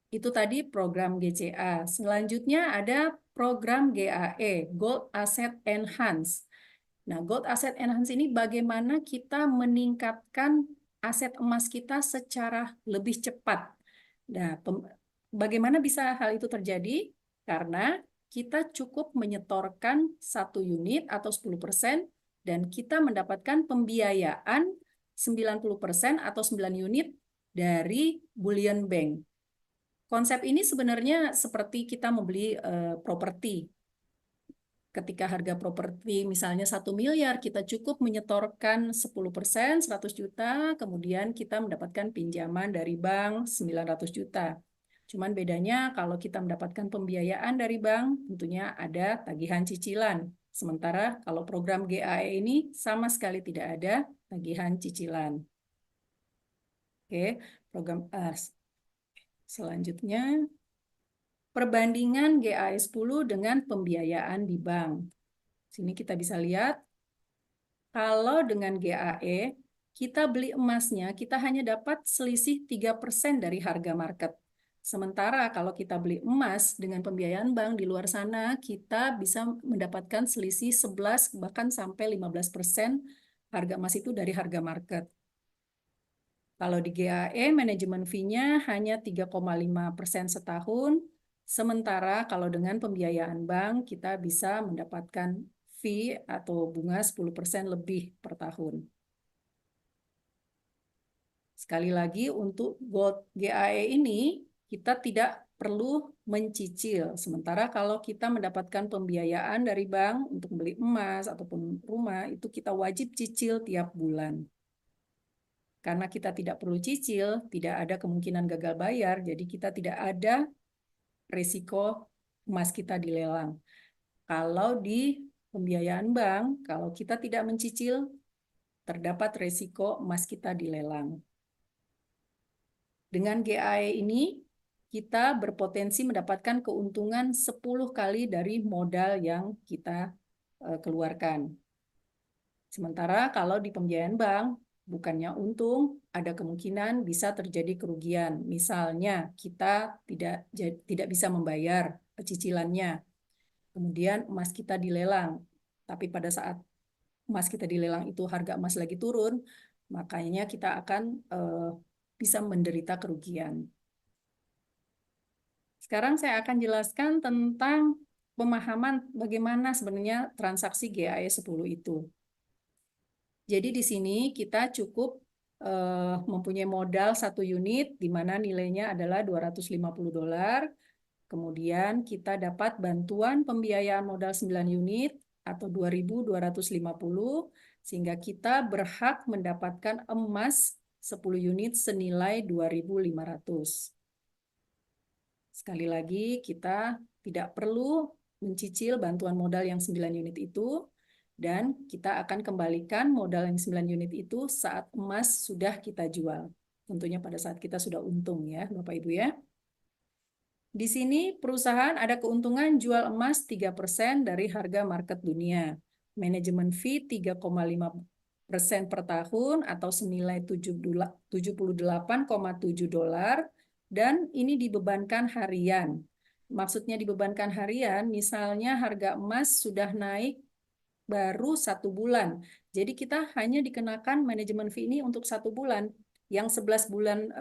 Itu tadi program GCA. Selanjutnya ada program GAE, Gold Asset Enhance. Nah, Gold Asset Enhance ini bagaimana kita meningkatkan aset emas kita secara lebih cepat. Nah, bagaimana bisa hal itu terjadi? Karena kita cukup menyetorkan 1 unit atau 10% dan kita mendapatkan pembiayaan 90% atau 9 unit dari bullion bank. Konsep ini sebenarnya seperti kita membeli properti. Ketika harga properti misalnya 1 miliar, kita cukup menyetorkan 10%, 100 juta, kemudian kita mendapatkan pinjaman dari bank 900 juta. Cuman bedanya kalau kita mendapatkan pembiayaan dari bank, tentunya ada tagihan cicilan. Sementara kalau program GAE ini sama sekali tidak ada tagihan cicilan. Oke, program selanjutnya, perbandingan GAE 10 dengan pembiayaan di bank. Sini kita bisa lihat, kalau dengan GAE, kita beli emasnya, kita hanya dapat selisih 3% dari harga market. Sementara kalau kita beli emas dengan pembiayaan bank di luar sana, kita bisa mendapatkan selisih 11 bahkan sampai 15% harga emas itu dari harga market. Kalau di GAE, manajemen fee-nya hanya 3,5% setahun, sementara kalau dengan pembiayaan bank, kita bisa mendapatkan fee atau bunga 10% lebih per tahun. Sekali lagi, untuk Gold GAE ini, kita tidak perlu mencicil. Sementara kalau kita mendapatkan pembiayaan dari bank untuk beli emas ataupun rumah, itu kita wajib cicil tiap bulan. Karena kita tidak perlu cicil, tidak ada kemungkinan gagal bayar, jadi kita tidak ada risiko emas kita dilelang. Kalau di pembiayaan bank, kalau kita tidak mencicil, terdapat risiko emas kita dilelang. Dengan GAE ini, kita berpotensi mendapatkan keuntungan 10 kali dari modal yang kita keluarkan. Sementara kalau di pembiayaan bank, bukannya untung, ada kemungkinan bisa terjadi kerugian. Misalnya, kita tidak bisa membayar cicilannya. Kemudian emas kita dilelang. Tapi pada saat emas kita dilelang itu harga emas lagi turun, makanya kita akan bisa menderita kerugian. Sekarang saya akan jelaskan tentang pemahaman bagaimana sebenarnya transaksi GAE 10 itu. Jadi di sini kita cukup mempunyai modal 1 unit, di mana nilainya adalah $250. Kemudian kita dapat bantuan pembiayaan modal 9 unit atau 2.250, sehingga kita berhak mendapatkan emas 10 unit senilai 2.500. Sekali lagi, kita tidak perlu mencicil bantuan modal yang 9 unit itu, dan kita akan kembalikan modal yang 9 unit itu saat emas sudah kita jual. Tentunya pada saat kita sudah untung ya, Bapak Ibu ya. Di sini perusahaan ada keuntungan jual emas 3% dari harga market dunia. Manajemen fee 3,5% per tahun atau senilai $78,7, dan ini dibebankan harian. Maksudnya dibebankan harian, misalnya harga emas sudah naik baru 1 bulan. Jadi kita hanya dikenakan manajemen fee ini untuk 1 bulan. Yang 11 bulan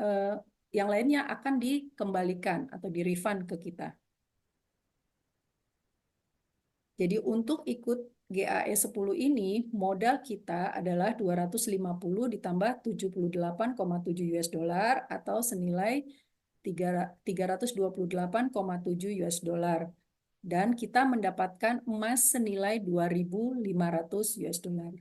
yang lainnya akan dikembalikan atau di-refund ke kita. Jadi untuk ikut GAE 10 ini modal kita adalah 250 ditambah 78,7 US dollar atau senilai 328,7 US dollar. Dan kita mendapatkan emas senilai 2.500 US dollar.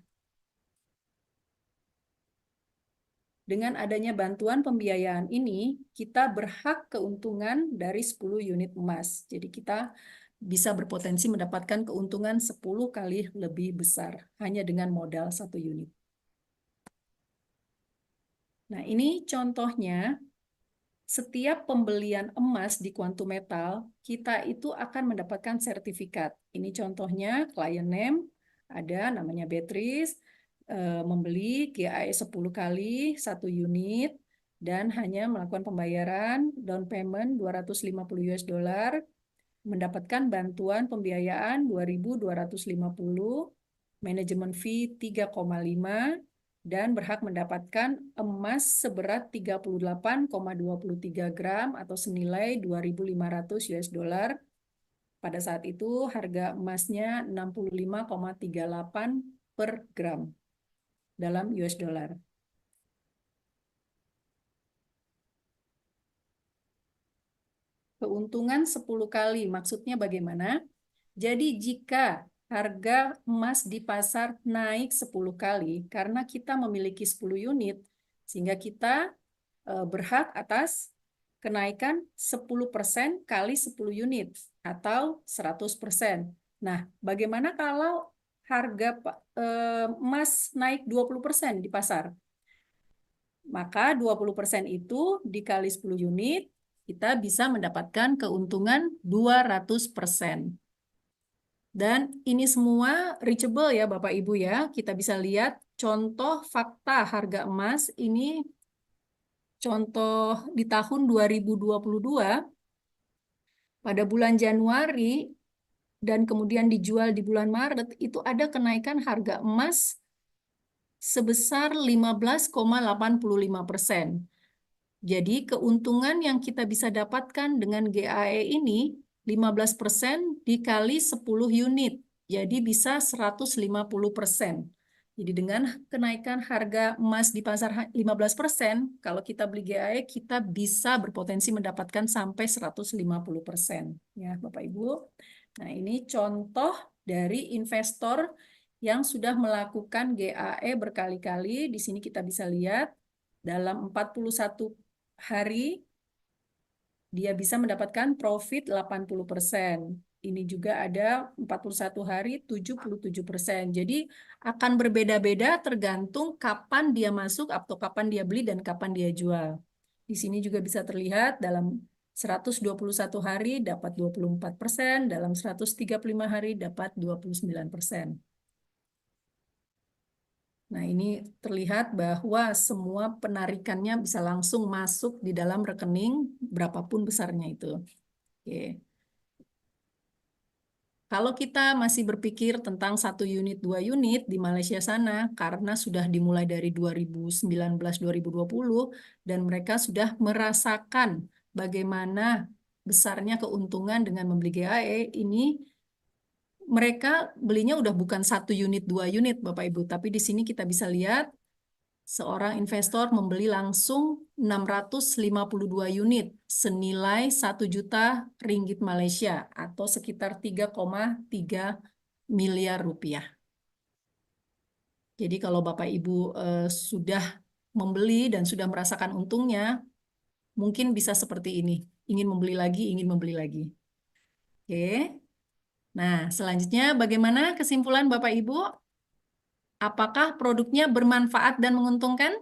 Dengan adanya bantuan pembiayaan ini, kita berhak keuntungan dari 10 unit emas. Jadi kita bisa berpotensi mendapatkan keuntungan 10 kali lebih besar hanya dengan modal 1 unit. Nah, ini contohnya setiap pembelian emas di Quantum Metal, kita itu akan mendapatkan sertifikat. Ini contohnya client name, ada namanya Beatrice, membeli GAE 10 kali 1 unit dan hanya melakukan pembayaran down payment 250 US dollar, mendapatkan bantuan pembiayaan 2.250, manajemen fee 3,5, dan berhak mendapatkan emas seberat 38,23 gram atau senilai 2.500 US dollar. Pada saat itu harga emasnya 65,38 per gram dalam US dollar. Keuntungan 10 kali, maksudnya bagaimana? Jadi jika harga emas di pasar naik 10 kali karena kita memiliki 10 unit, sehingga kita berhak atas kenaikan 10% kali 10 unit atau 100%. Nah, bagaimana kalau harga emas naik 20% di pasar? Maka 20% itu dikali 10 unit, kita bisa mendapatkan keuntungan 200%. Dan ini semua reachable ya Bapak Ibu ya. Kita bisa lihat contoh fakta harga emas ini contoh di tahun 2022 pada bulan Januari dan kemudian dijual di bulan Maret itu ada kenaikan harga emas sebesar 15,85%. Jadi keuntungan yang kita bisa dapatkan dengan GAE ini 15% dikali 10 unit. Jadi bisa 150%. Jadi dengan kenaikan harga emas di pasar 15%, kalau kita beli GAE kita bisa berpotensi mendapatkan sampai 150%. Ya, Bapak Ibu. Nah, ini contoh dari investor yang sudah melakukan GAE berkali-kali. Di sini kita bisa lihat dalam 41 hari dia bisa mendapatkan profit 80%. Ini juga ada 41 hari 77%. Jadi akan berbeda-beda tergantung kapan dia masuk atau kapan dia beli dan kapan dia jual. Di sini juga bisa terlihat dalam 121 hari dapat 24%, dalam 135 hari dapat 29%. Nah, ini terlihat bahwa semua penarikannya bisa langsung masuk di dalam rekening berapapun besarnya itu. Oke. Kalau kita masih berpikir tentang 1 unit, 2 unit di Malaysia sana, karena sudah dimulai dari 2019-2020, dan mereka sudah merasakan bagaimana besarnya keuntungan dengan membeli GAE, ini mereka belinya udah bukan 1 unit, 2 unit, Bapak Ibu. Tapi di sini kita bisa lihat seorang investor membeli langsung 652 unit senilai 1 juta ringgit Malaysia atau sekitar 3,3 miliar rupiah. Jadi kalau Bapak Ibu sudah membeli dan sudah merasakan untungnya, mungkin bisa seperti ini. Ingin membeli lagi, ingin membeli lagi. Oke. Nah, selanjutnya bagaimana kesimpulan Bapak Ibu? Apakah produknya bermanfaat dan menguntungkan?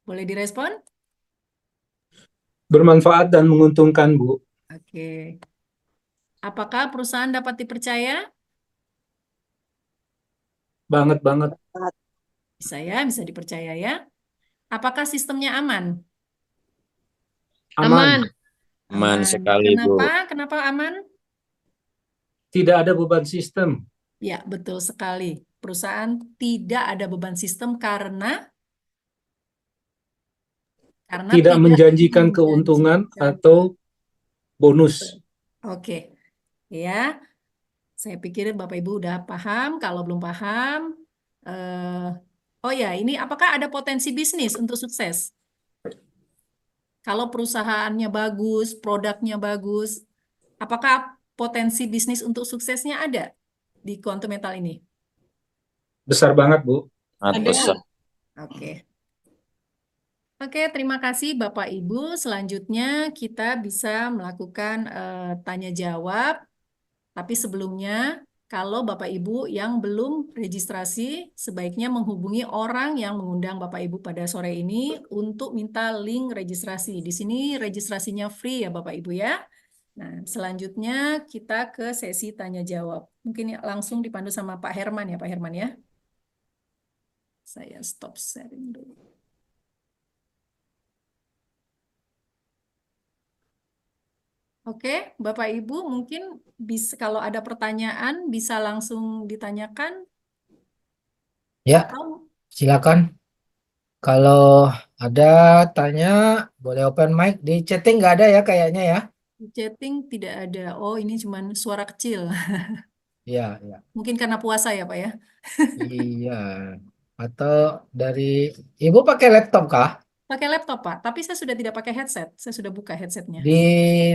Boleh direspon? Bermanfaat dan menguntungkan, Bu. Oke. Apakah perusahaan dapat dipercaya? Banget. Bisa ya, bisa dipercaya ya. Apakah sistemnya aman? Aman. Aman sekali, Bu. Kenapa aman? Tidak ada beban sistem. Ya, betul sekali. Perusahaan tidak ada beban sistem karena Tidak menjanjikan keuntungan atau bonus. Oke. Ya. Saya pikir Bapak Ibu udah paham. Kalau belum paham, oh ya, ini apakah ada potensi bisnis untuk sukses? Kalau perusahaannya bagus, produknya bagus, apakah potensi bisnis untuk suksesnya ada di Quantum Metal ini? Besar banget, Bu. Sangat Ada. besar. Oke. Oke, terima kasih Bapak Ibu. Selanjutnya kita bisa melakukan tanya jawab. Tapi sebelumnya, kalau Bapak Ibu yang belum registrasi, sebaiknya menghubungi orang yang mengundang Bapak Ibu pada sore ini untuk minta link registrasi. Di sini registrasinya free ya Bapak Ibu ya. Nah, selanjutnya kita ke sesi tanya jawab. Mungkin langsung dipandu sama Pak Herman ya, Pak Herman ya. Saya stop sharing dulu. Oke, Bapak Ibu mungkin bisa kalau ada pertanyaan bisa langsung ditanyakan Ya, atau silakan. Kalau ada tanya, boleh open mic. Di chatting nggak ada ya kayaknya ya? di chatting tidak ada. Oh, ini cuman suara kecil. Iya, iya. Mungkin karena puasa ya, Pak ya. Iya. Atau dari Ibu pakai laptop kah? Pakai laptop, Pak. Tapi saya sudah tidak pakai headset. Saya sudah buka headsetnya. Di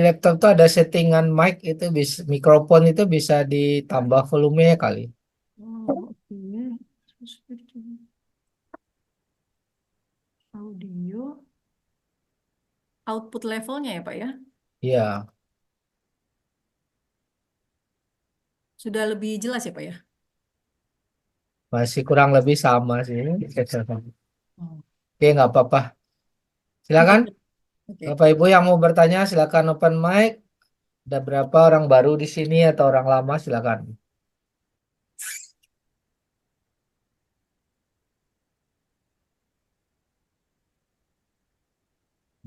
laptop tuh ada settingan mic itu bisa mikrofon itu bisa ditambah volumenya kali. Oh, oke. Audio. Output levelnya ya, Pak ya. Iya, Sudah lebih jelas ya, Pak ya. masih kurang lebih sama sih. Oh. Oke, nggak apa-apa. Silakan, Oke. Bapak Ibu yang mau bertanya, silakan open mic. Ada berapa orang baru di sini atau orang lama, silakan.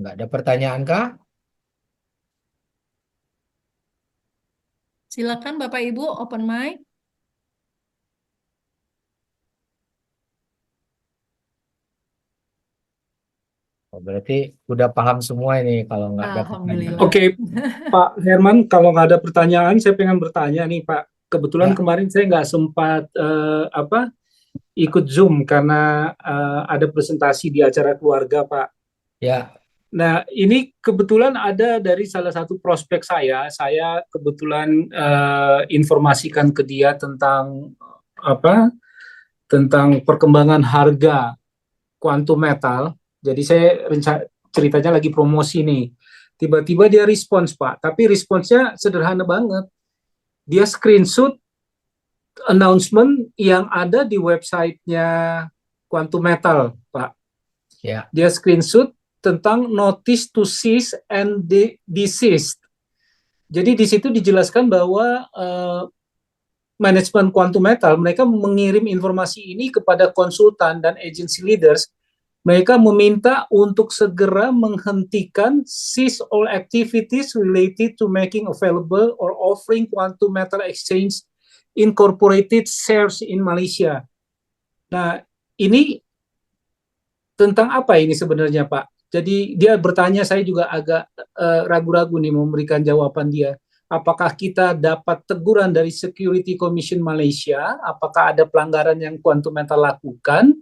Nggak ada pertanyaan kah? Silakan Bapak Ibu open mic. Oh, berarti udah paham semua ini kalau nggak ada pertanyaan. Alhamdulillah. Oke, Pak Herman, kalau nggak ada pertanyaan, saya pengen bertanya nih, Pak. Kebetulan Ya. kemarin saya nggak sempat ikut Zoom karena ada presentasi di acara keluarga, Pak. Ya, Nah, ini kebetulan ada dari salah satu prospek saya. Saya kebetulan informasikan ke dia tentang apa? Tentang perkembangan harga kuantum metal. Jadi saya ceritanya lagi promosi nih. Tiba-tiba dia respons, Pak. Tapi responsnya sederhana banget. Dia screenshot announcement yang ada di websitenya Quantum Metal, Pak. ya. Dia screenshot tentang notice to cease and desist. Jadi di situ dijelaskan bahwa manajemen Quantum Metal mereka mengirim informasi ini kepada konsultan dan agency leaders. Mereka meminta untuk segera menghentikan cease all activities related to making available or offering quantum metal exchange incorporated shares in Malaysia. Nah, ini tentang apa ini sebenarnya, Pak? Jadi dia bertanya, saya juga agak ragu-ragu nih memberikan jawaban dia. Apakah kita dapat teguran dari Security Commission Malaysia? Apakah ada pelanggaran yang Quantum Metal lakukan?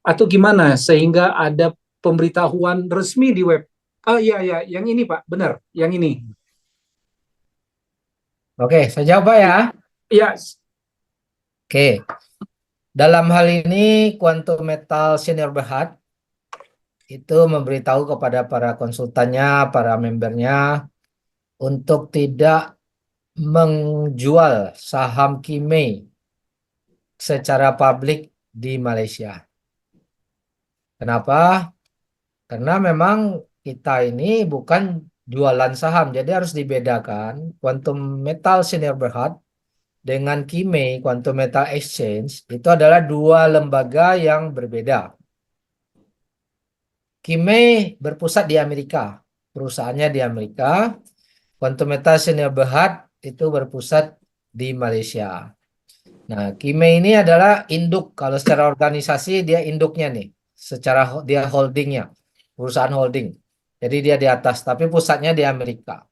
Atau gimana sehingga ada pemberitahuan resmi di web? Oh iya, ya, yang ini Pak, benar, yang ini. Oke, saya jawab Pak ya. Ya, Oke, dalam hal ini Quantum Metal Senior Berhad itu memberitahu kepada para konsultannya, para membernya untuk tidak menjual saham Kimei secara publik di Malaysia. Kenapa? Karena memang kita ini bukan jualan saham, jadi harus dibedakan Quantum Metal Senior Berhad dengan Kimei Quantum Metal Exchange itu adalah dua lembaga yang berbeda. Kimei berpusat di Amerika, perusahaannya di Amerika. Quantum Metal Senior Berhad itu berpusat di Malaysia. Nah, Kimei ini adalah induk, kalau secara organisasi dia induknya nih, secara dia holdingnya, perusahaan holding. Jadi dia di atas, tapi pusatnya di Amerika.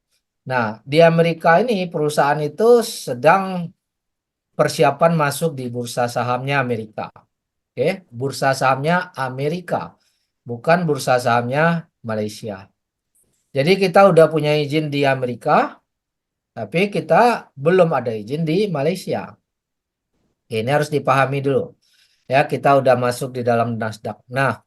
Nah, di Amerika ini perusahaan itu sedang persiapan masuk di bursa sahamnya Amerika. Oke, bursa sahamnya Amerika, bukan bursa sahamnya Malaysia. Jadi kita udah punya izin di Amerika, tapi kita belum ada izin di Malaysia. Ini harus dipahami dulu. Ya, kita udah masuk di dalam Nasdaq. Nah,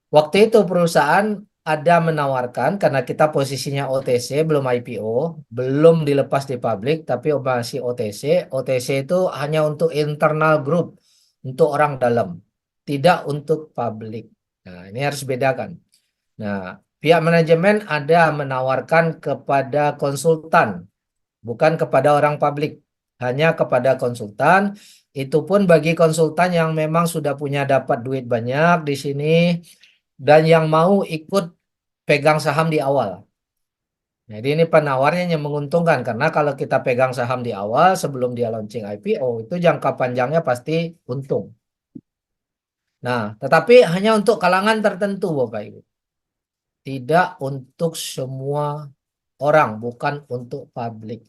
waktu itu perusahaan ada menawarkan karena kita posisinya OTC, belum IPO, belum dilepas di publik, tapi masih OTC. OTC itu hanya untuk internal group, untuk orang dalam, tidak untuk publik. Nah, ini harus bedakan. Nah, pihak manajemen ada menawarkan kepada konsultan, bukan kepada orang publik, hanya kepada konsultan. Itu pun bagi konsultan yang memang sudah punya dapat duit banyak di sini dan yang mau ikut pegang saham di awal. Jadi ini penawarnya yang menguntungkan karena kalau kita pegang saham di awal sebelum dia launching IPO itu jangka panjangnya pasti untung. Nah, tetapi hanya untuk kalangan tertentu Bapak Ibu. Tidak untuk semua orang, bukan untuk publik.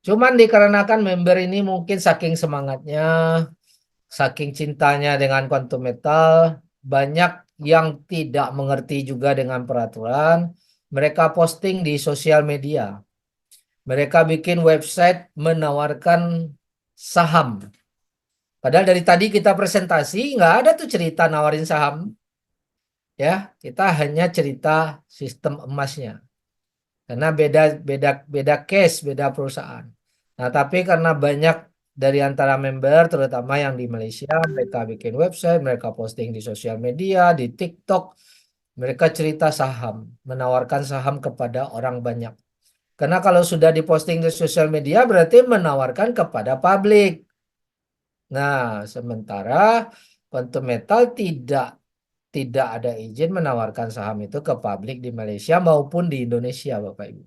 Cuman dikarenakan member ini mungkin saking semangatnya, saking cintanya dengan quantum metal, banyak yang tidak mengerti juga dengan peraturan. Mereka posting di sosial media. Mereka bikin website menawarkan saham. Padahal dari tadi kita presentasi, nggak ada tuh cerita nawarin saham. Ya, kita hanya cerita sistem emasnya. Karena beda case, beda perusahaan. Nah, tapi karena banyak dari antara member, terutama yang di Malaysia, mereka bikin website, mereka posting di sosial media, di TikTok, mereka cerita saham, menawarkan saham kepada orang banyak. Karena kalau sudah diposting di sosial media, berarti menawarkan kepada publik. Nah, sementara Quantum Metal tidak ada izin menawarkan saham itu ke publik di Malaysia maupun di Indonesia, Bapak Ibu.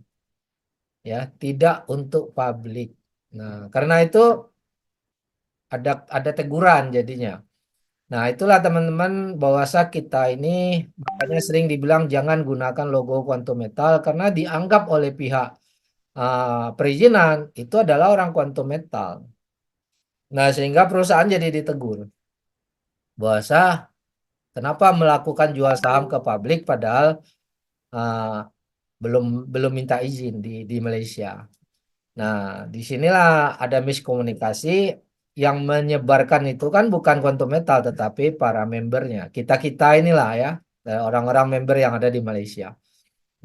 Ya, tidak untuk publik. Nah, karena itu ada teguran jadinya. Nah, itulah teman-teman bahwasa kita ini makanya sering dibilang jangan gunakan logo Quantum Metal karena dianggap oleh pihak perizinan itu adalah orang Quantum Metal. Nah, sehingga perusahaan jadi ditegur. Bahwasa kenapa melakukan jual saham ke publik padahal uh, belum minta izin di Malaysia. Nah, disinilah ada miskomunikasi yang menyebarkan itu kan bukan Quantum Metal tetapi para membernya. Kita inilah ya, orang-orang member yang ada di Malaysia.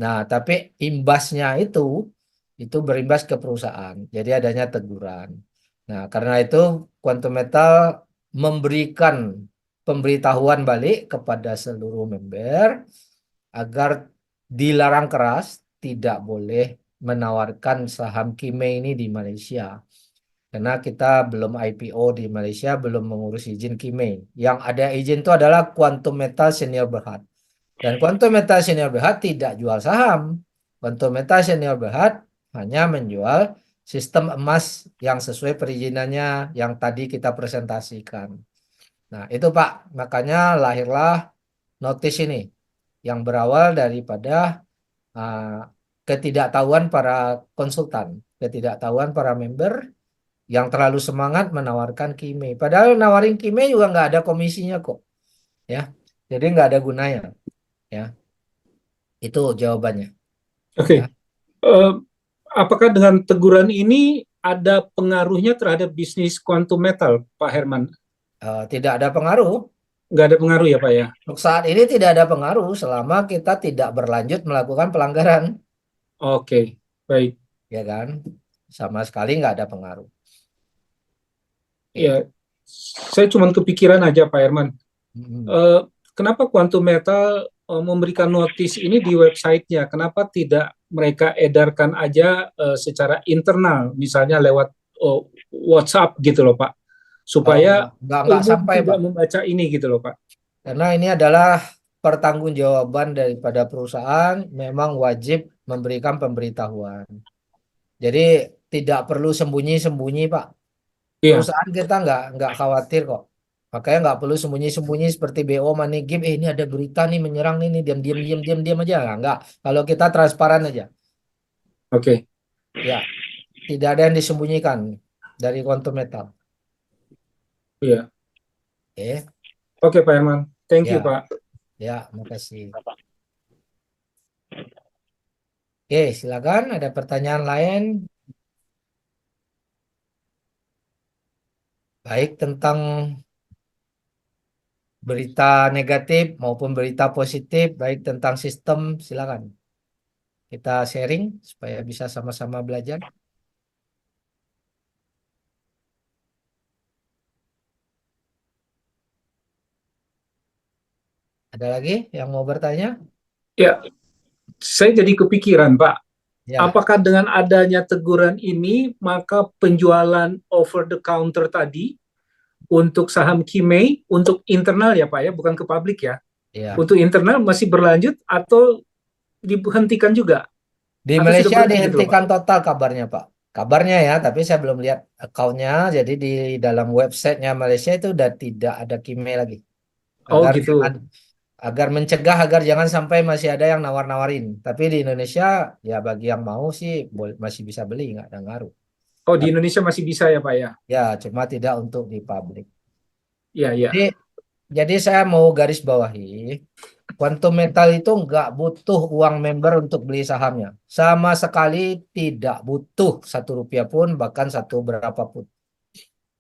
Nah, tapi imbasnya itu berimbas ke perusahaan. Jadi adanya teguran. Nah, karena itu Quantum Metal memberikan pemberitahuan balik kepada seluruh member agar dilarang keras tidak boleh menawarkan saham Kime ini di Malaysia. Karena kita belum IPO di Malaysia, belum mengurus izin Kime. Yang ada izin itu adalah Quantum Metal Senior Berhad. Dan Quantum Metal Senior Berhad tidak jual saham. Quantum Metal Senior Berhad hanya menjual sistem emas yang sesuai perizinannya yang tadi kita presentasikan. Nah, itu Pak, makanya lahirlah notis ini yang berawal daripada ketidaktahuan para konsultan, ketidaktahuan para member yang terlalu semangat menawarkan Kime. Padahal nawarin Kime juga nggak ada komisinya kok, ya. Jadi nggak ada gunanya, ya. Itu jawabannya. Oke. Ya. Apakah dengan teguran ini ada pengaruhnya terhadap bisnis Quantum Metal, Pak Herman? Tidak ada pengaruh. Nggak ada pengaruh ya, Pak ya? Untuk saat ini tidak ada pengaruh selama kita tidak berlanjut melakukan pelanggaran, Oke, baik. ya kan? Sama sekali nggak ada pengaruh. Ya, saya cuma kepikiran aja, Pak Herman. Kenapa Quantum Metal memberikan notis ini di websitenya? Kenapa tidak mereka edarkan aja secara internal, misalnya lewat WhatsApp gitu loh, Pak, supaya nggak umum sampai, tidak Pak. membaca ini gitu loh, Pak. Karena ini adalah pertanggungjawaban daripada perusahaan, memang wajib memberikan pemberitahuan. Jadi tidak perlu sembunyi-sembunyi, Pak. Iya, Perusahaan kita nggak khawatir kok. Makanya nggak perlu sembunyi-sembunyi seperti BO Money Game. Ini ada berita nih menyerang ini, diam aja. Nggak. Kalau kita transparan aja. oke. Ya, tidak ada yang disembunyikan. dari Quantum Metal. Iya. Oke, Oke, Pak Herman. Thank you, ya, Pak. ya, makasih. Oke, silakan. Ada pertanyaan lain, baik tentang berita negatif maupun berita positif, baik tentang sistem, silakan. Kita sharing supaya bisa sama-sama belajar. Ada lagi yang mau bertanya? Ya, saya jadi kepikiran, Pak. Ya, Apakah dengan adanya teguran ini, maka penjualan over the counter tadi untuk saham Kimei, untuk internal ya Pak ya, bukan ke publik ya, ya. untuk internal masih berlanjut atau dihentikan juga? Di Atau sudah Malaysia berhenti gitu loh Pak? dihentikan total kabarnya, Pak. Kabarnya ya, tapi saya belum lihat account-nya. Jadi di dalam websitenya Malaysia itu udah tidak ada Kimei lagi. Oh Agar jangan, gitu. agar mencegah agar jangan sampai masih ada yang nawar-nawarin. Tapi di Indonesia ya bagi yang mau sih masih bisa beli, nggak ada ngaruh. Oh di Tapi Indonesia masih bisa ya Pak ya? ya cuma tidak untuk di publik. Iya, Jadi, iya. jadi saya mau garis bawahi, Quantum Metal itu nggak butuh uang member untuk beli sahamnya. Sama sekali tidak butuh 1 rupiah pun, bahkan satu berapapun.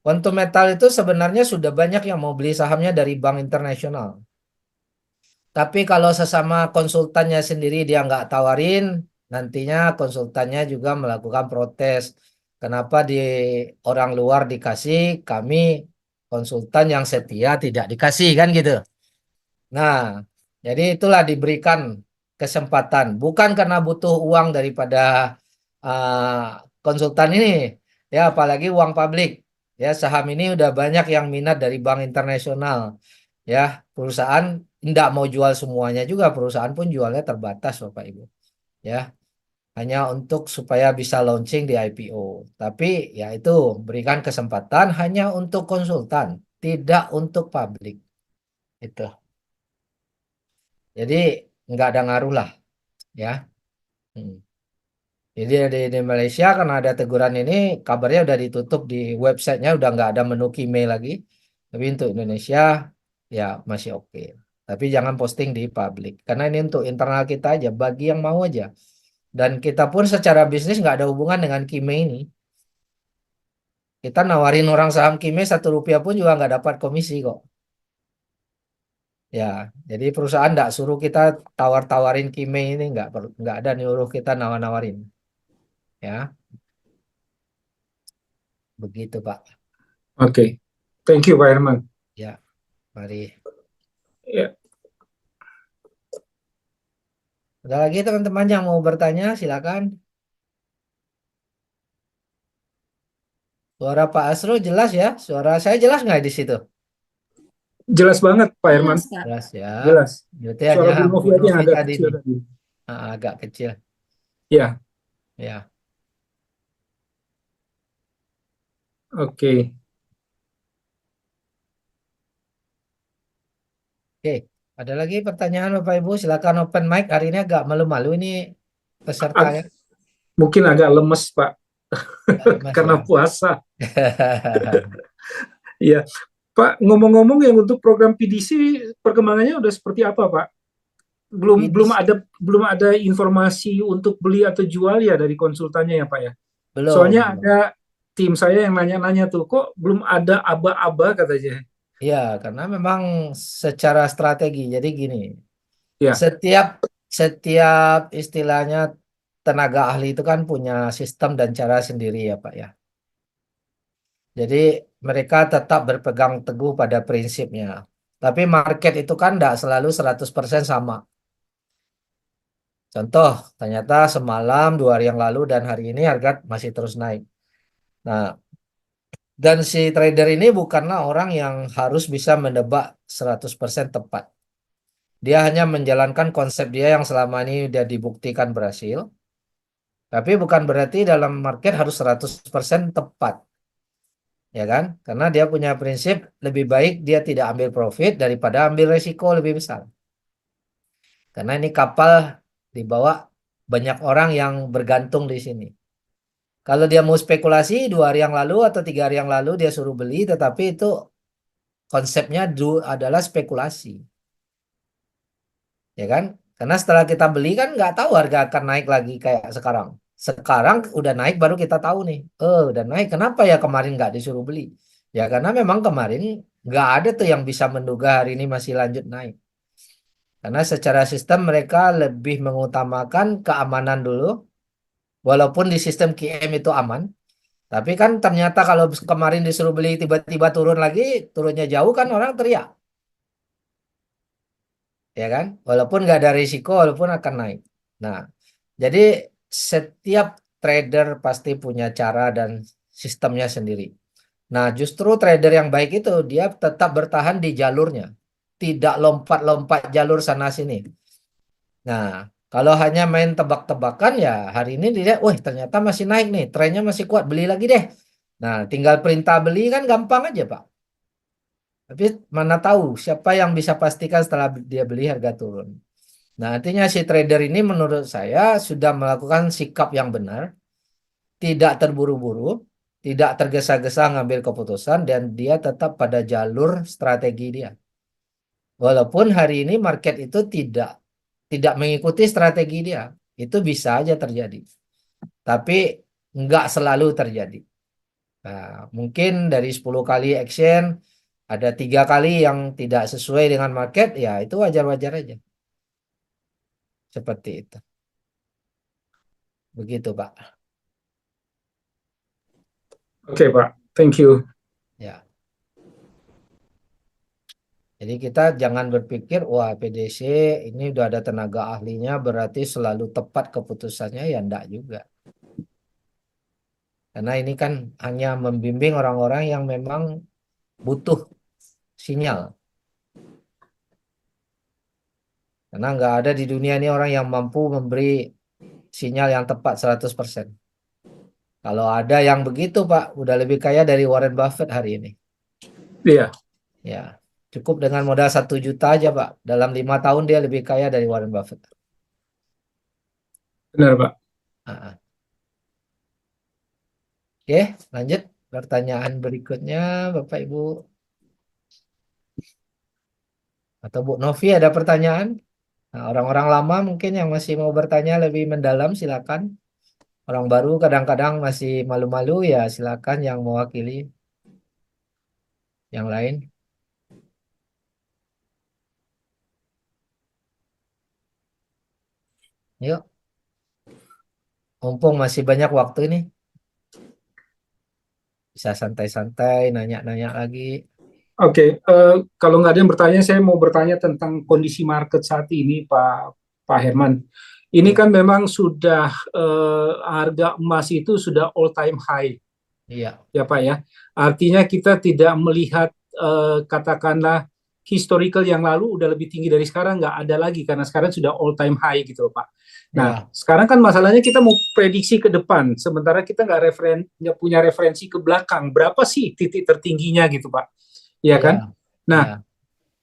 Quantum Metal itu sebenarnya sudah banyak yang mau beli sahamnya dari bank internasional. Tapi kalau sesama konsultannya sendiri dia nggak tawarin, nantinya konsultannya juga melakukan protes. Kenapa di orang luar dikasih, kami konsultan yang setia tidak dikasih kan gitu. Nah, jadi itulah diberikan kesempatan, bukan karena butuh uang daripada konsultan ini, ya apalagi uang publik. Ya saham ini udah banyak yang minat dari bank internasional. Ya perusahaan tidak mau jual semuanya juga, perusahaan pun jualnya terbatas, Bapak Ibu. Ya hanya untuk supaya bisa launching di IPO. Tapi ya itu berikan kesempatan hanya untuk konsultan, tidak untuk publik. Itu. Jadi nggak ada ngaruh lah ya. Hmm. Jadi di Malaysia karena ada teguran ini, kabarnya udah ditutup di websitenya, udah nggak ada menu email lagi. Tapi untuk Indonesia ya masih oke. Tapi jangan posting di publik karena ini untuk internal kita aja, bagi yang mau aja. Dan kita pun secara bisnis nggak ada hubungan dengan Kimei ini. Kita nawarin orang saham Kimei 1 rupiah pun juga nggak dapat komisi kok. Ya, jadi perusahaan nggak suruh kita tawar-tawarin Kimei ini, nggak ada nyuruh kita nawar-nawarin. Ya, begitu Pak. Oke. Thank you Pak Herman. Ya, mari. Ya. Ada lagi teman-teman yang mau bertanya, silakan. Suara Pak Asro jelas ya? Suara saya jelas nggak di situ? Jelas banget Pak Herman. Jelas, Pak. Jelas ya. Jelas. Berarti Suara hanya Bu Novi Bu aja yang Novi agak tadi kecil nih. tadi. Agak kecil. Ya, Ya, oke. oke. Ada lagi pertanyaan Bapak Ibu? Silakan open mic. Hari ini agak malu-malu ini pesertanya. Mungkin agak lemes Pak Mas karena ya. puasa. Iya. Pak, ngomong-ngomong yang untuk program PDC perkembangannya udah seperti apa, Pak? Belum Ini belum ada belum ada informasi untuk beli atau jual ya dari konsultannya ya, Pak ya. belum. Soalnya ada tim saya yang nanya-nanya tuh, kok belum ada aba-aba katanya. Ya, karena memang secara strategi. Jadi gini, Ya, setiap setiap istilahnya tenaga ahli itu kan punya sistem dan cara sendiri ya Pak ya. Jadi mereka tetap berpegang teguh pada prinsipnya. Tapi market itu kan tidak selalu 100% sama. Contoh, ternyata semalam, 2 hari yang lalu, dan hari ini harga masih terus naik. Nah, dan si trader ini bukanlah orang yang harus bisa menebak 100% tepat. Dia hanya menjalankan konsep dia yang selama ini sudah dibuktikan berhasil. Tapi bukan berarti dalam market harus 100% tepat. Ya kan? Karena dia punya prinsip lebih baik dia tidak ambil profit daripada ambil resiko lebih besar. Karena ini kapal dibawa banyak orang yang bergantung di sini. Kalau dia mau spekulasi 2 hari yang lalu atau 3 hari yang lalu dia suruh beli, tetapi itu konsepnya adalah spekulasi, ya kan? Karena setelah kita beli kan nggak tahu harga akan naik lagi kayak sekarang. Sekarang udah naik baru kita tahu nih, udah naik. Kenapa ya kemarin nggak disuruh beli? Ya karena memang kemarin nggak ada tuh yang bisa menduga hari ini masih lanjut naik. Karena secara sistem mereka lebih mengutamakan keamanan dulu, walaupun di sistem QM itu aman. Tapi kan ternyata kalau kemarin disuruh beli tiba-tiba turun lagi, turunnya jauh kan orang teriak, ya kan? Walaupun nggak ada risiko, walaupun akan naik. Nah, jadi setiap trader pasti punya cara dan sistemnya sendiri. Nah, justru trader yang baik itu dia tetap bertahan di jalurnya, tidak lompat-lompat jalur sana sini. Nah, kalau hanya main tebak-tebakan ya hari ini dilihat, wah ternyata masih naik nih, trennya masih kuat, beli lagi deh. Nah, tinggal perintah beli kan gampang aja, Pak. Tapi mana tahu siapa yang bisa pastikan setelah dia beli harga turun. Nah, artinya si trader ini menurut saya sudah melakukan sikap yang benar, tidak terburu-buru, tidak tergesa-gesa ngambil keputusan, dan dia tetap pada jalur strategi dia. Walaupun hari ini market itu tidak mengikuti strategi dia, itu bisa aja terjadi. Tapi nggak selalu terjadi. Nah, mungkin dari 10 kali action, ada 3 kali yang tidak sesuai dengan market, ya itu wajar-wajar aja. Seperti itu. Begitu, Pak. Oke, Pak. Thank you. Ya. Jadi kita jangan berpikir, wah PDC ini udah ada tenaga ahlinya, berarti selalu tepat keputusannya, ya enggak juga. Karena ini kan hanya membimbing orang-orang yang memang butuh sinyal. Karena nggak ada di dunia ini orang yang mampu memberi sinyal yang tepat 100%. Kalau ada yang begitu, Pak, udah lebih kaya dari Warren Buffett hari ini. Iya, Ya, cukup dengan modal 1 juta aja, Pak. Dalam 5 tahun dia lebih kaya dari Warren Buffett. benar, Pak. Ah. Oke, lanjut pertanyaan berikutnya, Bapak Ibu. Atau Bu Novi ada pertanyaan? Nah, orang-orang lama mungkin yang masih mau bertanya lebih mendalam, silakan. Orang baru kadang-kadang masih malu-malu, ya silakan yang mewakili yang lain. Yuk, mumpung masih banyak waktu nih, bisa santai-santai, nanya-nanya lagi. Oke, kalau nggak ada yang bertanya, saya mau bertanya tentang kondisi market saat ini, Pak Herman. Ini Ya, kan memang sudah harga emas itu sudah all time high, iya, ya Pak ya. Artinya kita tidak melihat katakanlah historical yang lalu udah lebih tinggi dari sekarang, nggak ada lagi karena sekarang sudah all time high gitu loh, Pak. Nah, ya, sekarang kan masalahnya kita mau prediksi ke depan, sementara kita nggak punya referensi ke belakang. Berapa sih titik tertingginya gitu, Pak? Ya ya, kan? Nah, ya,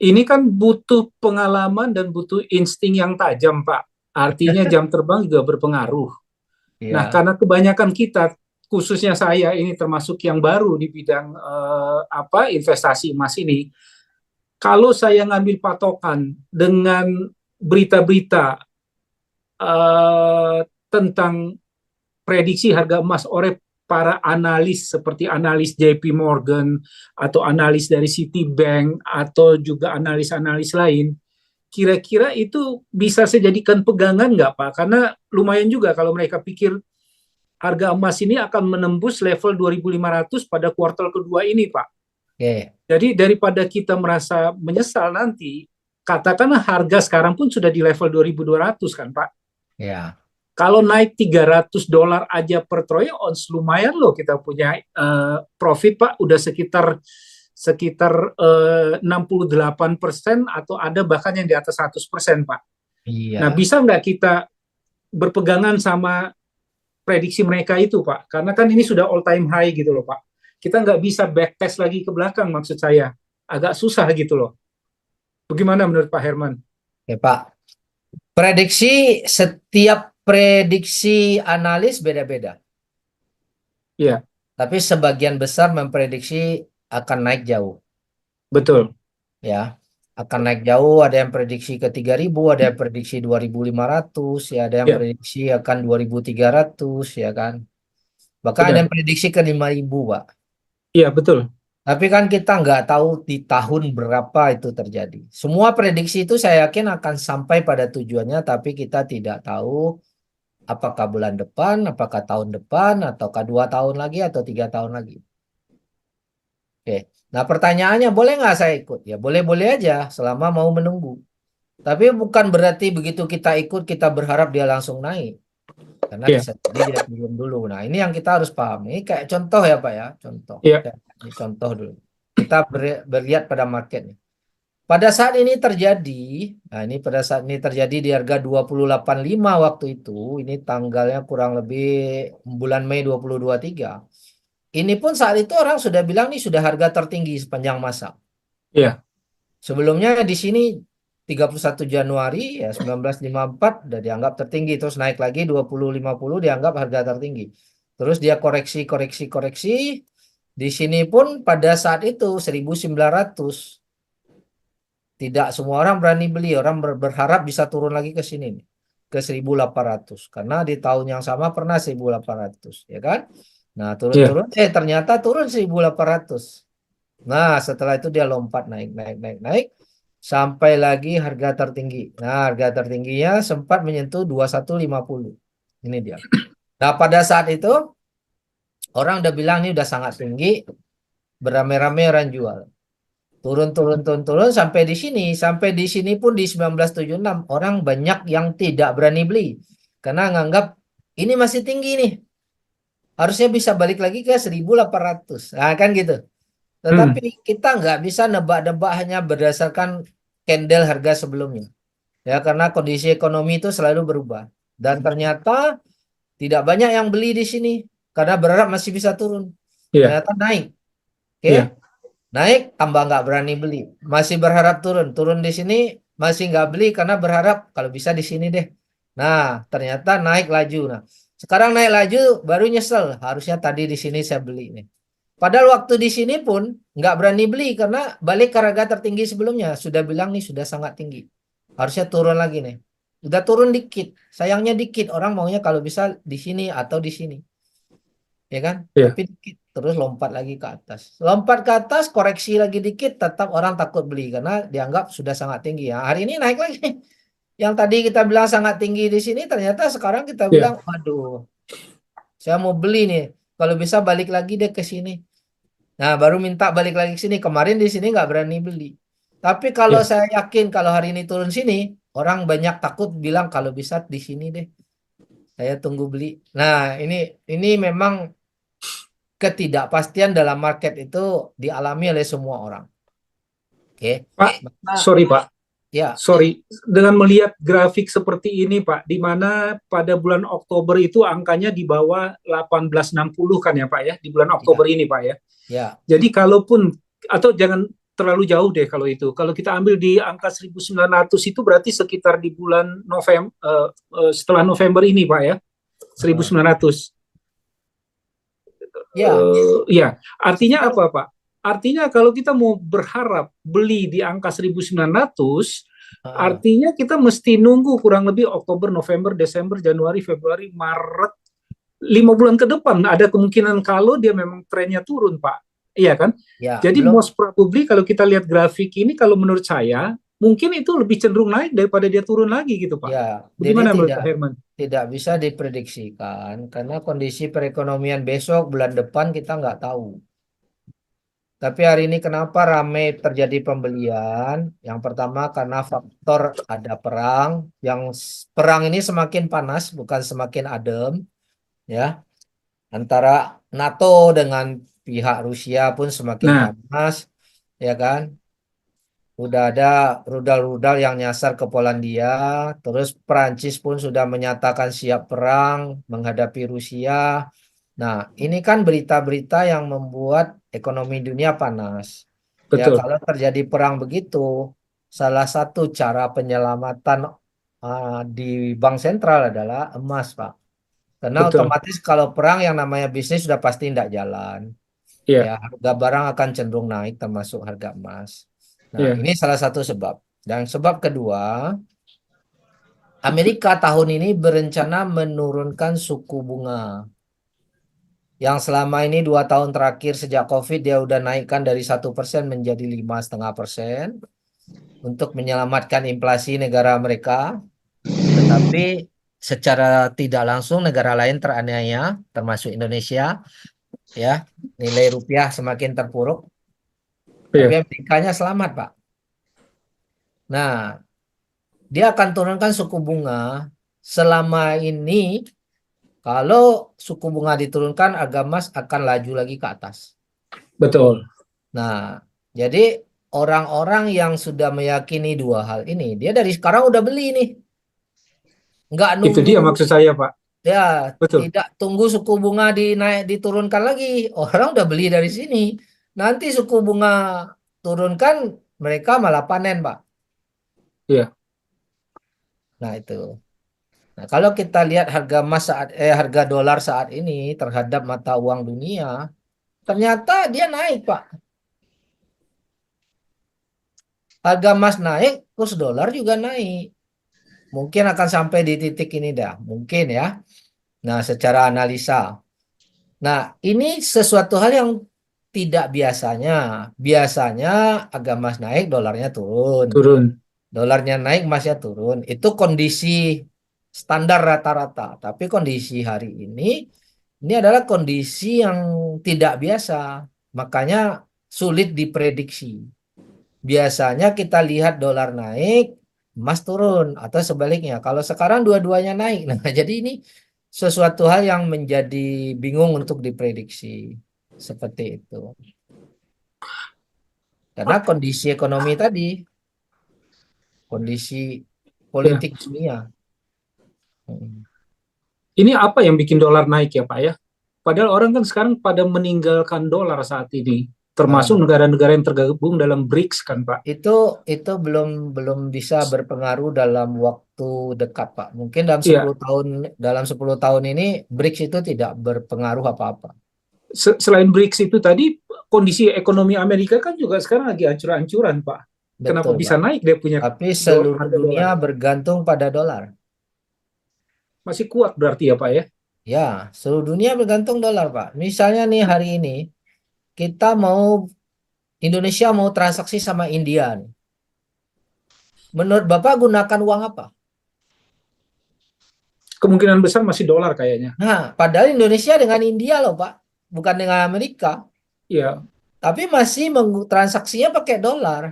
ini kan butuh pengalaman dan butuh insting yang tajam, Pak. Artinya jam terbang juga berpengaruh. Nah, ya, karena kebanyakan kita, khususnya saya ini termasuk yang baru di bidang investasi emas ini, kalau saya ngambil patokan dengan berita-berita tentang prediksi harga emas oleh para analis seperti analis JP Morgan atau analis dari Citibank atau juga analis-analis lain, kira-kira itu bisa saya jadikan pegangan nggak Pak? Karena lumayan juga kalau mereka pikir harga emas ini akan menembus level 2.500 pada kuartal kedua ini Pak. oke, Jadi daripada kita merasa menyesal nanti, katakanlah harga sekarang pun sudah di level 2.200 kan Pak. ya, Kalau naik $300 aja per troy ounce, lumayan loh kita punya profit Pak, udah sekitar 68% atau ada bahkan yang di atas 100% Pak. Nah, iya. bisa nggak kita berpegangan sama prediksi mereka itu Pak? Karena kan ini sudah all time high gitu loh Pak. Kita nggak bisa backtest lagi ke belakang maksud saya. Agak susah gitu loh. Bagaimana menurut Pak Herman? Oke, Pak. Setiap prediksi analis beda-beda. Iya, Tapi sebagian besar memprediksi akan naik jauh. betul. Ya, akan naik jauh. Ada yang prediksi ke 3.000, ada yang prediksi 2.500, ya, ada yang Ya, prediksi akan 2.300, ya kan. Bahkan ada benar. yang prediksi ke 5.000, Pak. Iya, betul. Tapi kan kita nggak tahu di tahun berapa itu terjadi. Semua prediksi itu saya yakin akan sampai pada tujuannya, tapi kita tidak tahu apakah bulan depan, apakah tahun depan, ataukah 2 tahun lagi atau 3 tahun lagi. Oke. Nah, pertanyaannya boleh nggak saya ikut? Ya boleh-boleh aja selama mau menunggu. Tapi bukan berarti begitu kita ikut kita berharap dia langsung naik. Karena Iya, bisa jadi dia turun dulu. Nah, ini yang kita harus pahami. Ini kayak contoh ya Pak ya, contoh. iya, Ya, ini contoh dulu. Kita berlihat pada marketnya. Pada saat ini terjadi, nah ini pada saat ini terjadi di harga 20,85 waktu itu, ini tanggalnya kurang lebih bulan Mei 2023. Ini pun saat itu orang sudah bilang ini sudah harga tertinggi sepanjang masa. iya, Sebelumnya di sini 31 Januari ya 1954 udah dianggap tertinggi, terus naik lagi 20,50 dianggap harga tertinggi. Terus dia koreksi koreksi koreksi. Di sini pun pada saat itu 1.900, tidak semua orang berani beli, orang berharap bisa turun lagi ke sini nih, ke 1.800 karena di tahun yang sama pernah 1.800, ya kan? Nah, iya, turun-turun ternyata turun 1.800. Nah, setelah itu dia lompat naik, naik, naik, naik sampai lagi harga tertinggi. Nah, harga tertingginya sempat menyentuh 21,50. Ini dia. Nah, pada saat itu orang udah bilang ini udah sangat tinggi, beramai-ramai orang jual. Turun, turun, turun, turun sampai di sini. Sampai di sini pun di 1976 orang banyak yang tidak berani beli karena nganggap ini masih tinggi nih. Harusnya bisa balik lagi ke 1.800. Nah, kan gitu. Tetapi hmm, kita nggak bisa nebak-nebak hanya berdasarkan candle harga sebelumnya. Ya, karena kondisi ekonomi itu selalu berubah. Dan ternyata tidak banyak yang beli di sini karena berharap masih bisa turun. iya, Ternyata naik. Oke, iya, naik tambah nggak berani beli. Masih berharap turun. Turun di sini masih nggak beli karena berharap kalau bisa di sini deh. Nah, ternyata naik laju. Nah, sekarang naik laju baru nyesel. Harusnya tadi di sini saya beli nih. Padahal waktu di sini pun nggak berani beli karena balik ke harga tertinggi sebelumnya. Sudah bilang nih sudah sangat tinggi. Harusnya turun lagi nih. Udah turun dikit. Sayangnya dikit. Orang maunya kalau bisa di sini atau di sini. Ya kan? iya, Tapi dikit. Terus lompat lagi ke atas. Lompat ke atas, koreksi lagi dikit. Tetap orang takut beli karena dianggap sudah sangat tinggi. Ya, hari ini naik lagi. Yang tadi kita bilang sangat tinggi di sini, ternyata sekarang kita bilang, iya, waduh, saya mau beli nih. Kalau bisa balik lagi deh ke sini. Nah, baru minta balik lagi ke sini. Kemarin di sini nggak berani beli. Tapi kalau iya. saya yakin kalau hari ini turun sini, orang banyak takut bilang kalau bisa di sini deh. Saya tunggu beli. Nah, ini memang ketidakpastian dalam market itu dialami oleh semua orang. Oke. Pak, Maka sorry Pak, ya, sorry. Dengan melihat grafik seperti ini Pak, di mana pada bulan Oktober itu angkanya di bawah 1860 kan ya Pak ya, di bulan ya, Oktober ini Pak ya. ya, Jadi kalaupun, atau jangan terlalu jauh deh kalau itu. Kalau kita ambil di angka 1900 itu berarti sekitar di bulan November, setelah November ini Pak ya, eh, 1900. ya, Ya, artinya sekarang apa Pak? Artinya kalau kita mau berharap beli di angka 1900, eh, artinya kita mesti nunggu kurang lebih Oktober, November, Desember, Januari, Februari, Maret, 5 bulan ke depan. Ada kemungkinan kalau dia memang trennya turun, Pak. Iya kan? ya Jadi belum. most probably kalau kita lihat grafik ini, kalau menurut saya, mungkin itu lebih cenderung naik daripada dia turun lagi gitu, Pak. Ya, jadi Bagaimana menurut tidak Pak Herman? tidak bisa diprediksikan karena kondisi perekonomian besok bulan depan kita nggak tahu. Tapi hari ini kenapa ramai terjadi pembelian? Yang pertama karena faktor ada perang, yang perang ini semakin panas bukan semakin adem, ya. Antara NATO dengan pihak Rusia pun semakin Nah, panas, ya kan? Udah ada rudal-rudal yang nyasar ke Polandia, terus Perancis pun sudah menyatakan siap perang menghadapi Rusia. Nah, ini kan berita-berita yang membuat ekonomi dunia panas. Ya, betul. kalau terjadi perang begitu, salah satu cara penyelamatan di bank sentral adalah emas, Pak. Karena betul. otomatis kalau perang yang namanya bisnis sudah pasti tidak jalan. Iya, Ya, harga barang akan cenderung naik termasuk harga emas. Nah, iya, ini salah satu sebab. Dan sebab kedua, Amerika tahun ini berencana menurunkan suku bunga. Yang selama ini 2 tahun terakhir sejak COVID dia udah naikkan dari 1% menjadi 5,5% untuk menyelamatkan inflasi negara mereka. Tetapi secara tidak langsung negara lain teraniaya, termasuk Indonesia, ya, nilai rupiah semakin terpuruk. Tapi iya, Amerikanya selamat, Pak. Nah, dia akan turunkan suku bunga selama ini. Kalau suku bunga diturunkan, harga emas akan laju lagi ke atas. betul. Nah, jadi orang-orang yang sudah meyakini dua hal ini, dia dari sekarang udah beli nih. Nggak Itu nunggu, dia maksud saya, Pak. ya, Betul. tidak tunggu suku bunga diturunkan lagi. Orang udah beli dari sini. Nanti suku bunga turunkan, mereka malah panen, Pak. Iya, Nah, itu. Nah, kalau kita lihat harga emas harga dolar saat ini terhadap mata uang dunia, ternyata dia naik, Pak. Harga emas naik, kurs dolar juga naik. Mungkin akan sampai di titik ini dah, mungkin ya. Nah, secara analisa. Nah, ini sesuatu hal yang tidak biasanya. Biasanya harga emas naik, dolarnya turun. turun. Dolarnya naik, emasnya turun. Itu kondisi standar rata-rata. Tapi kondisi hari ini adalah kondisi yang tidak biasa. Makanya sulit diprediksi. Biasanya kita lihat dolar naik, emas turun, atau sebaliknya. Kalau sekarang dua-duanya naik. Nah, jadi ini sesuatu hal yang menjadi bingung untuk diprediksi. Seperti itu. Karena kondisi ekonomi tadi, kondisi Ya. politik dunia. Hmm. Ini apa yang bikin dolar naik ya, Pak ya? Padahal orang kan sekarang pada meninggalkan dolar saat ini, termasuk Nah, negara-negara yang tergabung dalam BRICS kan, Pak? itu belum belum bisa berpengaruh dalam waktu dekat, Pak. Mungkin dalam Iya, 10 tahun ini BRICS itu tidak berpengaruh apa-apa. selain BRICS itu tadi, kondisi ekonomi Amerika kan juga sekarang lagi ancur-ancuran, Pak. Kenapa Betul, bisa Pak. naik dia punya Tapi seluruh harga dunia dolar? bergantung pada dolar. Masih kuat berarti ya, Pak ya? Ya, seluruh dunia bergantung dolar, Pak. Misalnya nih hari ini kita mau Indonesia mau transaksi sama India nih. Menurut Bapak gunakan uang apa? Kemungkinan besar masih dolar kayaknya. Nah, padahal Indonesia dengan India loh, Pak. Bukan dengan Amerika. Iya, Tapi masih transaksinya pakai dolar.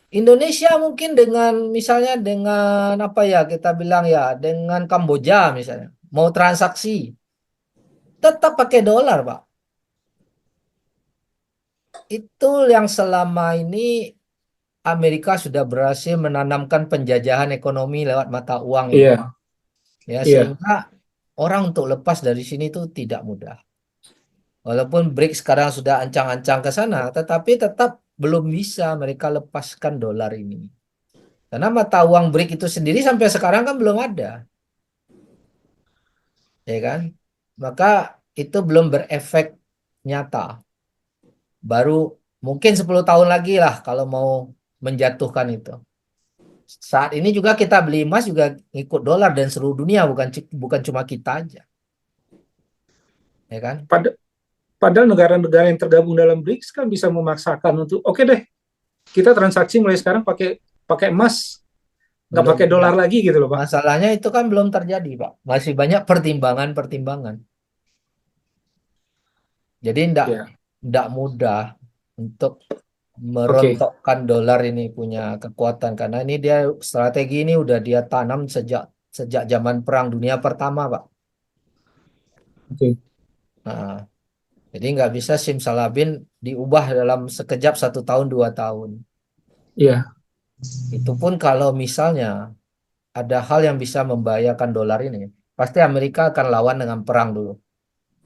Indonesia mungkin dengan misalnya dengan apa ya kita bilang ya dengan Kamboja misalnya mau transaksi tetap pakai dolar, Pak. Itu yang selama ini Amerika sudah berhasil menanamkan penjajahan ekonomi lewat mata uang ini. iya, Ya, iya. sehingga orang untuk lepas dari sini itu tidak mudah. Walaupun BRICS sekarang sudah ancang-ancang ke sana, tetapi tetap belum bisa mereka lepaskan dolar ini. Karena mata uang BRICS itu sendiri sampai sekarang kan belum ada, ya kan? Maka itu belum berefek nyata. Baru mungkin 10 tahun lagi lah kalau mau menjatuhkan itu. Saat ini juga kita beli emas juga ikut dolar dan seluruh dunia bukan cuma kita aja, ya kan? Padahal negara-negara yang tergabung dalam BRICS kan bisa memaksakan untuk oke deh, kita transaksi mulai sekarang pakai pakai emas, nggak Belum pakai ya. dolar lagi gitu loh, Pak. Masalahnya itu kan belum terjadi, Pak. Masih banyak pertimbangan-pertimbangan. Jadi Ya, ndak mudah untuk oke, merontokkan dolar ini punya kekuatan karena ini dia strategi ini udah dia tanam sejak sejak zaman Perang Dunia Pertama, Pak. oke. Nah, jadi nggak bisa simsalabim diubah dalam sekejap 1 tahun 2 tahun. Iya, Itu pun kalau misalnya ada hal yang bisa membahayakan dolar ini, pasti Amerika akan lawan dengan perang dulu.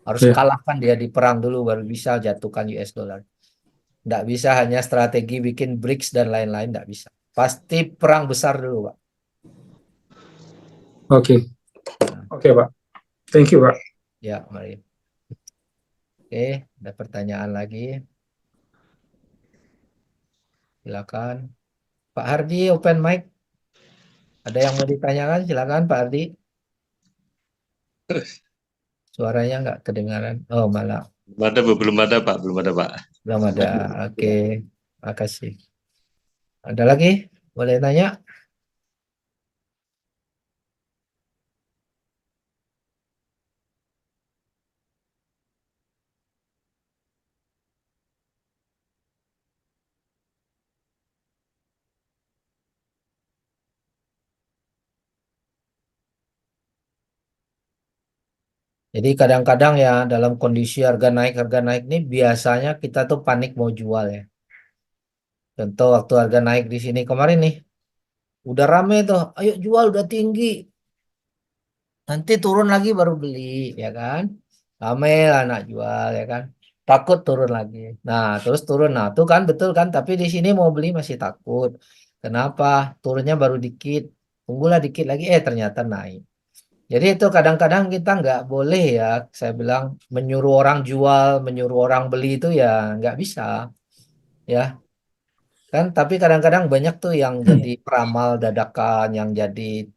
Harus iya. kalahkan dia di perang dulu baru bisa jatuhkan US dollar. Nggak bisa hanya strategi bikin BRICS dan lain-lain, nggak bisa. Pasti perang besar dulu, Pak. Oke, Nah, oke, Pak. Thank you, Pak. Ya, mari. Oke, ada pertanyaan lagi. Silakan. Pak Hardi, open mic. Ada yang mau ditanyakan? Silakan, Pak Hardi. Suaranya nggak kedengaran. Oh, malah Belum ada Pak, belum ada Pak. belum ada. Oke, makasih. Ada lagi? Boleh tanya? Jadi kadang-kadang ya dalam kondisi harga naik ini biasanya kita tuh panik mau jual ya. Contoh waktu harga naik di sini kemarin nih, udah rame tuh, ayo jual udah tinggi, nanti turun lagi baru beli, ya kan? Rame lah nak jual, ya kan? Takut turun lagi. Nah, terus turun, nah tuh kan betul kan? Tapi di sini mau beli masih takut. Kenapa? Turunnya baru dikit, tunggulah dikit lagi, ternyata naik. Jadi itu kadang-kadang kita nggak boleh ya, saya bilang menyuruh orang jual, menyuruh orang beli itu ya nggak bisa, ya kan. Tapi kadang-kadang banyak tuh yang jadi peramal dadakan, yang jadi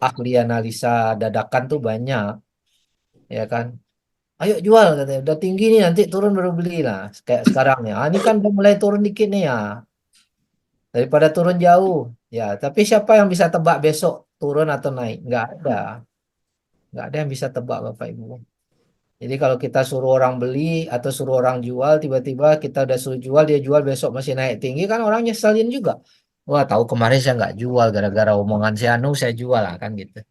ahli analisa dadakan tuh banyak, ya kan. Ayo jual katanya, udah tinggi nih nanti turun baru beli lah. Kayak sekarang ya, ini kan udah mulai turun dikit nih ya, daripada turun jauh, ya. Tapi siapa yang bisa tebak besok turun atau naik? Nggak ada yang bisa tebak Bapak Ibu. Jadi kalau kita suruh orang beli atau suruh orang jual, tiba-tiba kita udah suruh jual, dia jual besok masih naik tinggi, kan orang nyeselin juga. Wah, tahu kemarin saya nggak jual gara-gara omongan si Anu saya jual lah kan gitu.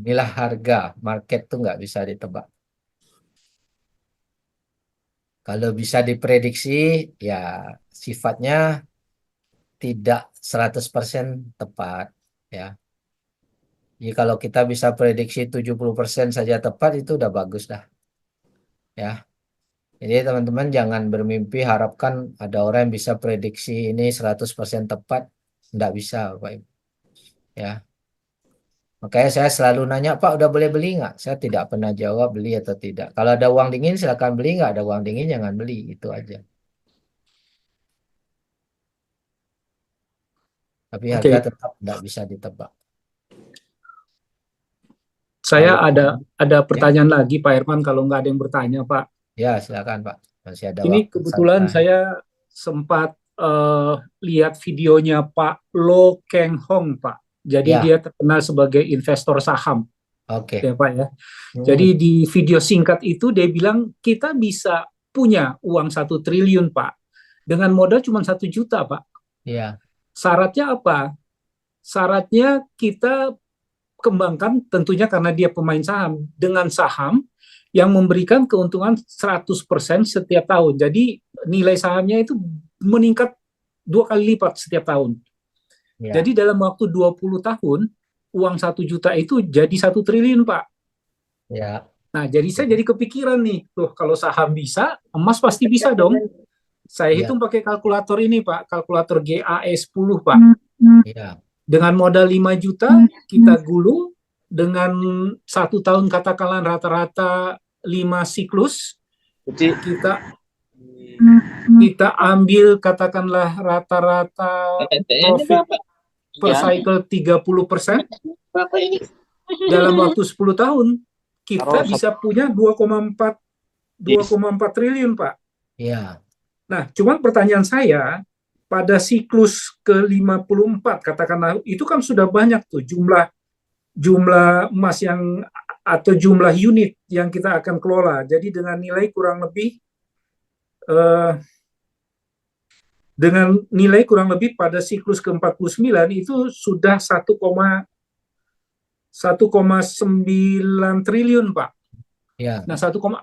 Inilah harga, market tuh nggak bisa ditebak. Kalau bisa diprediksi, ya sifatnya tidak 100% tepat, ya. Jadi kalau kita bisa prediksi 70% saja tepat, itu udah bagus dah, ya. Jadi teman-teman jangan bermimpi harapkan ada orang yang bisa prediksi ini 100% tepat. Nggak bisa, Bapak Ibu. Ya. Makanya saya selalu nanya, Pak udah boleh beli nggak? Saya tidak pernah jawab beli atau tidak. Kalau ada uang dingin silakan beli, nggak ada uang dingin jangan beli. Itu aja. Tapi harga Oke, tetap nggak bisa ditebak. saya Kalau ada ya, pertanyaan lagi, Pak Herman, kalau nggak ada yang bertanya, Pak. ya silakan Pak. Masih ada Ini waktu kebetulan santai. saya sempat lihat videonya Pak Lo Keng Hong, Pak. Jadi Ya, dia terkenal sebagai investor saham, oke. ya Pak ya. Hmm, Jadi di video singkat itu dia bilang kita bisa punya uang 1 triliun, Pak, dengan modal cuma 1 juta, Pak. ya. Syaratnya apa? Syaratnya kita kembangkan tentunya karena dia pemain saham dengan saham yang memberikan keuntungan 100% setiap tahun. Jadi nilai sahamnya itu meningkat 2 kali lipat setiap tahun. Ya, Jadi dalam waktu 20 tahun uang 1 juta itu jadi 1 triliun, Pak. ya. Nah, jadi saya jadi kepikiran nih, tuh kalau saham bisa, emas pasti bisa dong. Saya Ya, hitung pakai kalkulator ini, Pak, kalkulator GAE 10, Pak. ya. Dengan modal 5 juta, kita gulung dengan 1 tahun katakanlah rata-rata 5 siklus, Jadi kita kita ambil katakanlah rata-rata TTN-nya profit Bapak per diambil. cycle 30%, Bapak ini dalam waktu 10 tahun kita taruh bisa punya 2,4 triliun, Pak. Ya, Nah, cuman pertanyaan saya, pada siklus ke-54 katakanlah itu kan sudah banyak tuh jumlah jumlah emas yang atau jumlah unit yang kita akan kelola. Jadi dengan nilai kurang lebih eh, pada siklus ke-49 itu sudah 1,9 triliun, Pak. ya. Nah,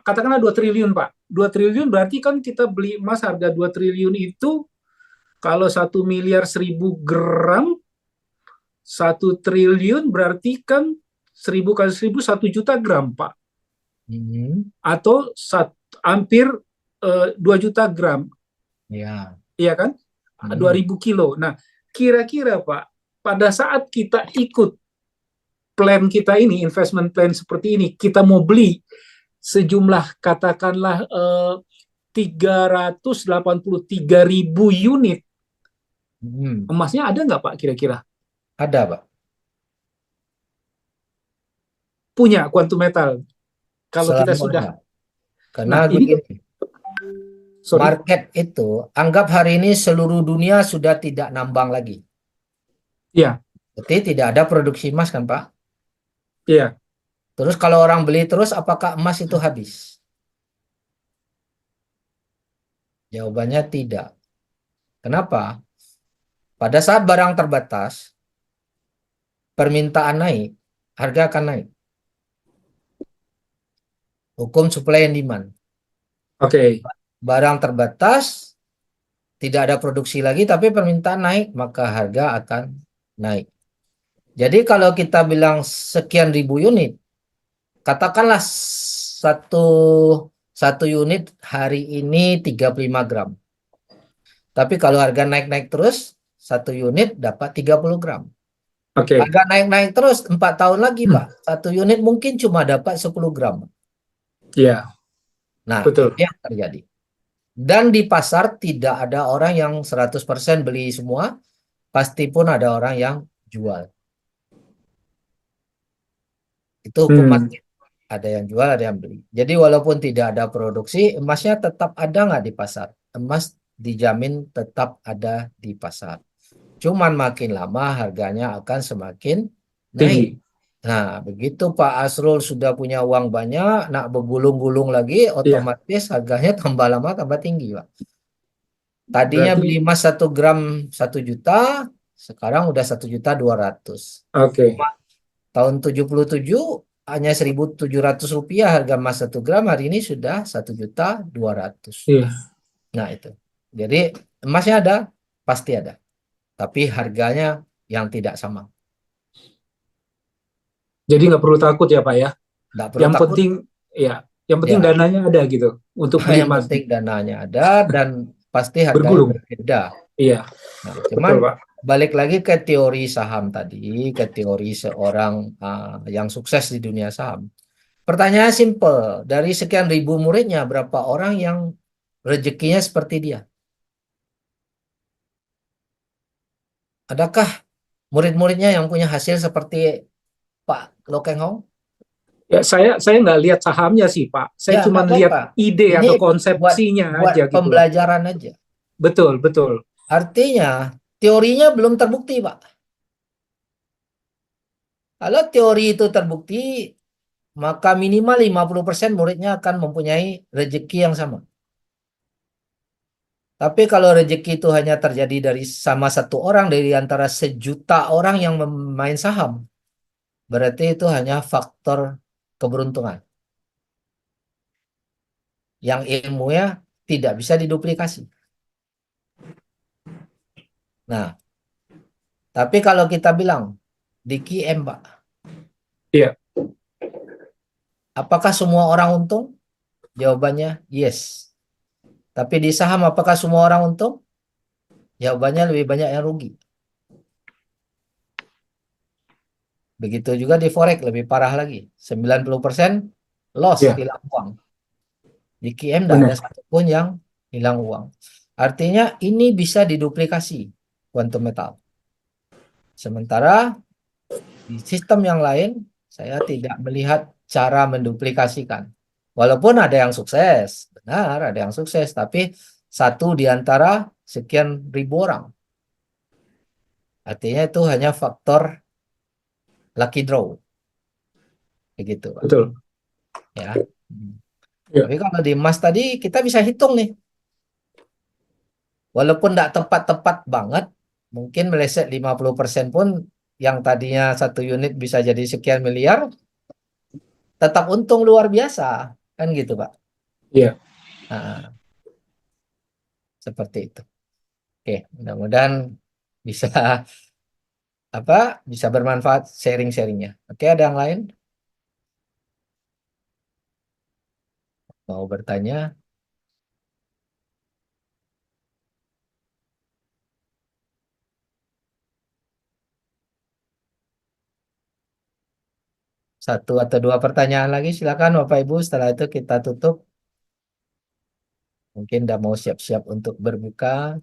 katakanlah 2 triliun, Pak. 2 triliun berarti kan kita beli emas harga 2 triliun itu kalau 1 miliar 1.000 gram, 1 triliun berarti kan 1.000 kali 1.000 1 juta gram, Pak. Hmm, Atau hampir 2 juta gram, ya. iya kan? Hmm, 2.000 kilo. Nah, kira-kira Pak, pada saat kita ikut plan kita ini, investment plan seperti ini, kita mau beli sejumlah katakanlah 383.000 unit, emasnya ada nggak Pak kira-kira? Ada, Pak. Punya Quantum Metal. Kalau kita sudah, Selamanya. Karena nah ini, begini, sorry, market itu, anggap hari ini seluruh dunia sudah tidak nambang lagi. ya, Berarti tidak ada produksi emas kan, Pak? ya, Terus kalau orang beli terus, apakah emas itu habis? Jawabannya tidak. Kenapa? Pada saat barang terbatas, permintaan naik, harga akan naik. Hukum supply and demand. oke, Barang terbatas, tidak ada produksi lagi, tapi permintaan naik, maka harga akan naik. Jadi kalau kita bilang sekian ribu unit, katakanlah satu unit hari ini 35 gram. Tapi kalau harga naik-naik terus, satu unit dapat 30 gram. oke, Harga naik-naik terus, 4 tahun lagi, Pak. Satu unit mungkin cuma dapat 10 gram. ya, Nah, betul, ini yang terjadi. Dan di pasar tidak ada orang yang 100% beli semua, pasti pun ada orang yang jual. Itu hukum market. Ada yang jual, ada yang beli. Jadi walaupun tidak ada produksi, emasnya tetap ada nggak di pasar? Emas dijamin tetap ada di pasar. Cuman makin lama harganya akan semakin tinggi, naik. Nah, begitu Pak Asrul sudah punya uang banyak, nak bergulung-gulung lagi, ya, otomatis harganya tambah lama tambah tinggi, Pak. Tadinya berarti, beli emas 1 gram 1 juta, sekarang udah 1.200.000. oke, Tahun 77 hanya 1.700 rupiah harga emas 1 gram, hari ini sudah 1.200.000. iya. Nah itu. Jadi emasnya ada, pasti ada. Tapi harganya yang tidak sama. Jadi nggak perlu takut ya Pak ya. Tidak perlu Yang takut. penting, ya, yang penting Ya, dananya ada gitu untuk beli yang emas penting dananya ada dan pasti harganya bergulung. berbeda. Iya, Nah, betul cuman Pak. balik lagi ke teori saham tadi, ke teori seorang yang sukses di dunia saham. Pertanyaan simple, dari sekian ribu muridnya, berapa orang yang rezekinya seperti dia? Adakah murid-muridnya yang punya hasil seperti Pak Lokeng Hong? Ya, saya nggak lihat sahamnya sih Pak. Saya Ya, cuma nggak lihat apa-apa. ide Ini atau buat konsepsinya buat aja gitu loh. pembelajaran aja. Betul, betul. Artinya, teorinya belum terbukti, Pak. Kalau teori itu terbukti, maka minimal 50% muridnya akan mempunyai rezeki yang sama. Tapi kalau rezeki itu hanya terjadi dari sama satu orang dari antara 1 juta orang yang memain saham, berarti itu hanya faktor keberuntungan. Yang ilmunya tidak bisa diduplikasi. Nah, tapi kalau kita bilang di QM, Pak, Iya, apakah semua orang untung? Jawabannya yes. Tapi di saham apakah semua orang untung? Jawabannya lebih banyak yang rugi. Begitu juga di forex lebih parah lagi. 90% loss, iya, hilang uang. Di QM tidak ada benar. satupun yang hilang uang. Artinya ini bisa diduplikasi quantum metal. Sementara di sistem yang lain saya tidak melihat cara menduplikasikan. Walaupun ada yang sukses, benar ada yang sukses, tapi satu di antara sekian ribu orang. Artinya itu hanya faktor lucky draw. Begitu, Pak. Betul. Ya. Hmm. Iya, Tapi kalau di emas tadi kita bisa hitung nih. Walaupun tidak tepat-tepat banget, mungkin meleset 50% pun yang tadinya satu unit bisa jadi sekian miliar, tetap untung luar biasa. Kan gitu, Pak. iya. Nah, seperti itu. Oke, mudah-mudahan bisa apa bisa bermanfaat sharing-sharingnya. Oke, ada yang lain mau bertanya? Satu atau dua pertanyaan lagi silakan Bapak Ibu, setelah itu kita tutup. Mungkin udah mau siap-siap untuk berbuka.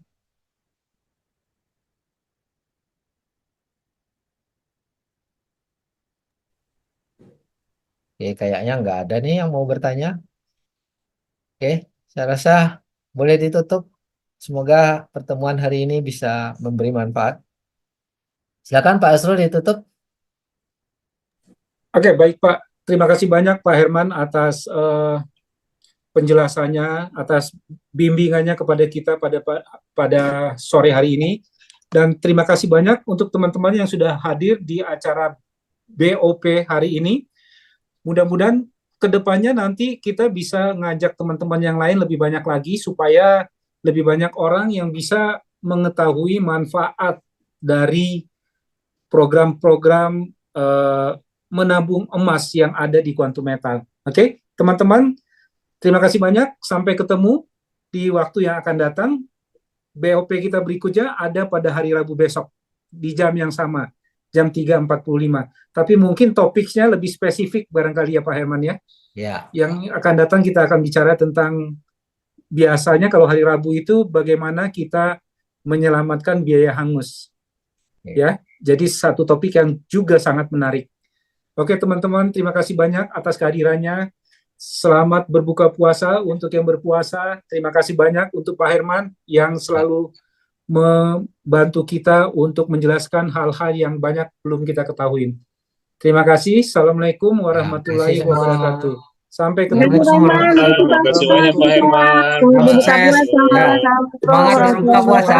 Oke, kayaknya nggak ada nih yang mau bertanya. Oke, saya rasa boleh ditutup. Semoga pertemuan hari ini bisa memberi manfaat. Silakan Pak Asrul ditutup. Oke, baik Pak. Terima kasih banyak Pak Herman atas penjelasannya, atas bimbingannya kepada kita pada sore hari ini. Dan terima kasih banyak untuk teman-teman yang sudah hadir di acara BOP hari ini. Mudah-mudahan kedepannya nanti kita bisa ngajak teman-teman yang lain lebih banyak lagi supaya lebih banyak orang yang bisa mengetahui manfaat dari program-program menabung emas yang ada di Quantum Metal. Oke, teman-teman, terima kasih banyak. Sampai ketemu di waktu yang akan datang. BOP kita berikutnya ada pada hari Rabu besok di jam yang sama, jam 3.45. Tapi mungkin topiknya lebih spesifik barangkali ya Pak Herman ya. Ya. Yang akan datang kita akan bicara tentang biasanya kalau hari Rabu itu bagaimana kita menyelamatkan biaya hangus. Ya, jadi satu topik yang juga sangat menarik. Oke teman-teman, terima kasih banyak atas kehadirannya. Selamat berbuka puasa untuk yang berpuasa. Terima kasih banyak untuk Pak Herman yang selalu membantu kita untuk menjelaskan hal-hal yang banyak belum kita ketahui. Terima kasih. Assalamualaikum warahmatullahi wabarakatuh. Sampai ketemu. Terima kasih banyak Pak Herman. Semangat berbuka puasa.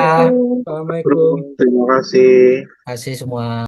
Assalamualaikum. Terima kasih. Terima kasih semua.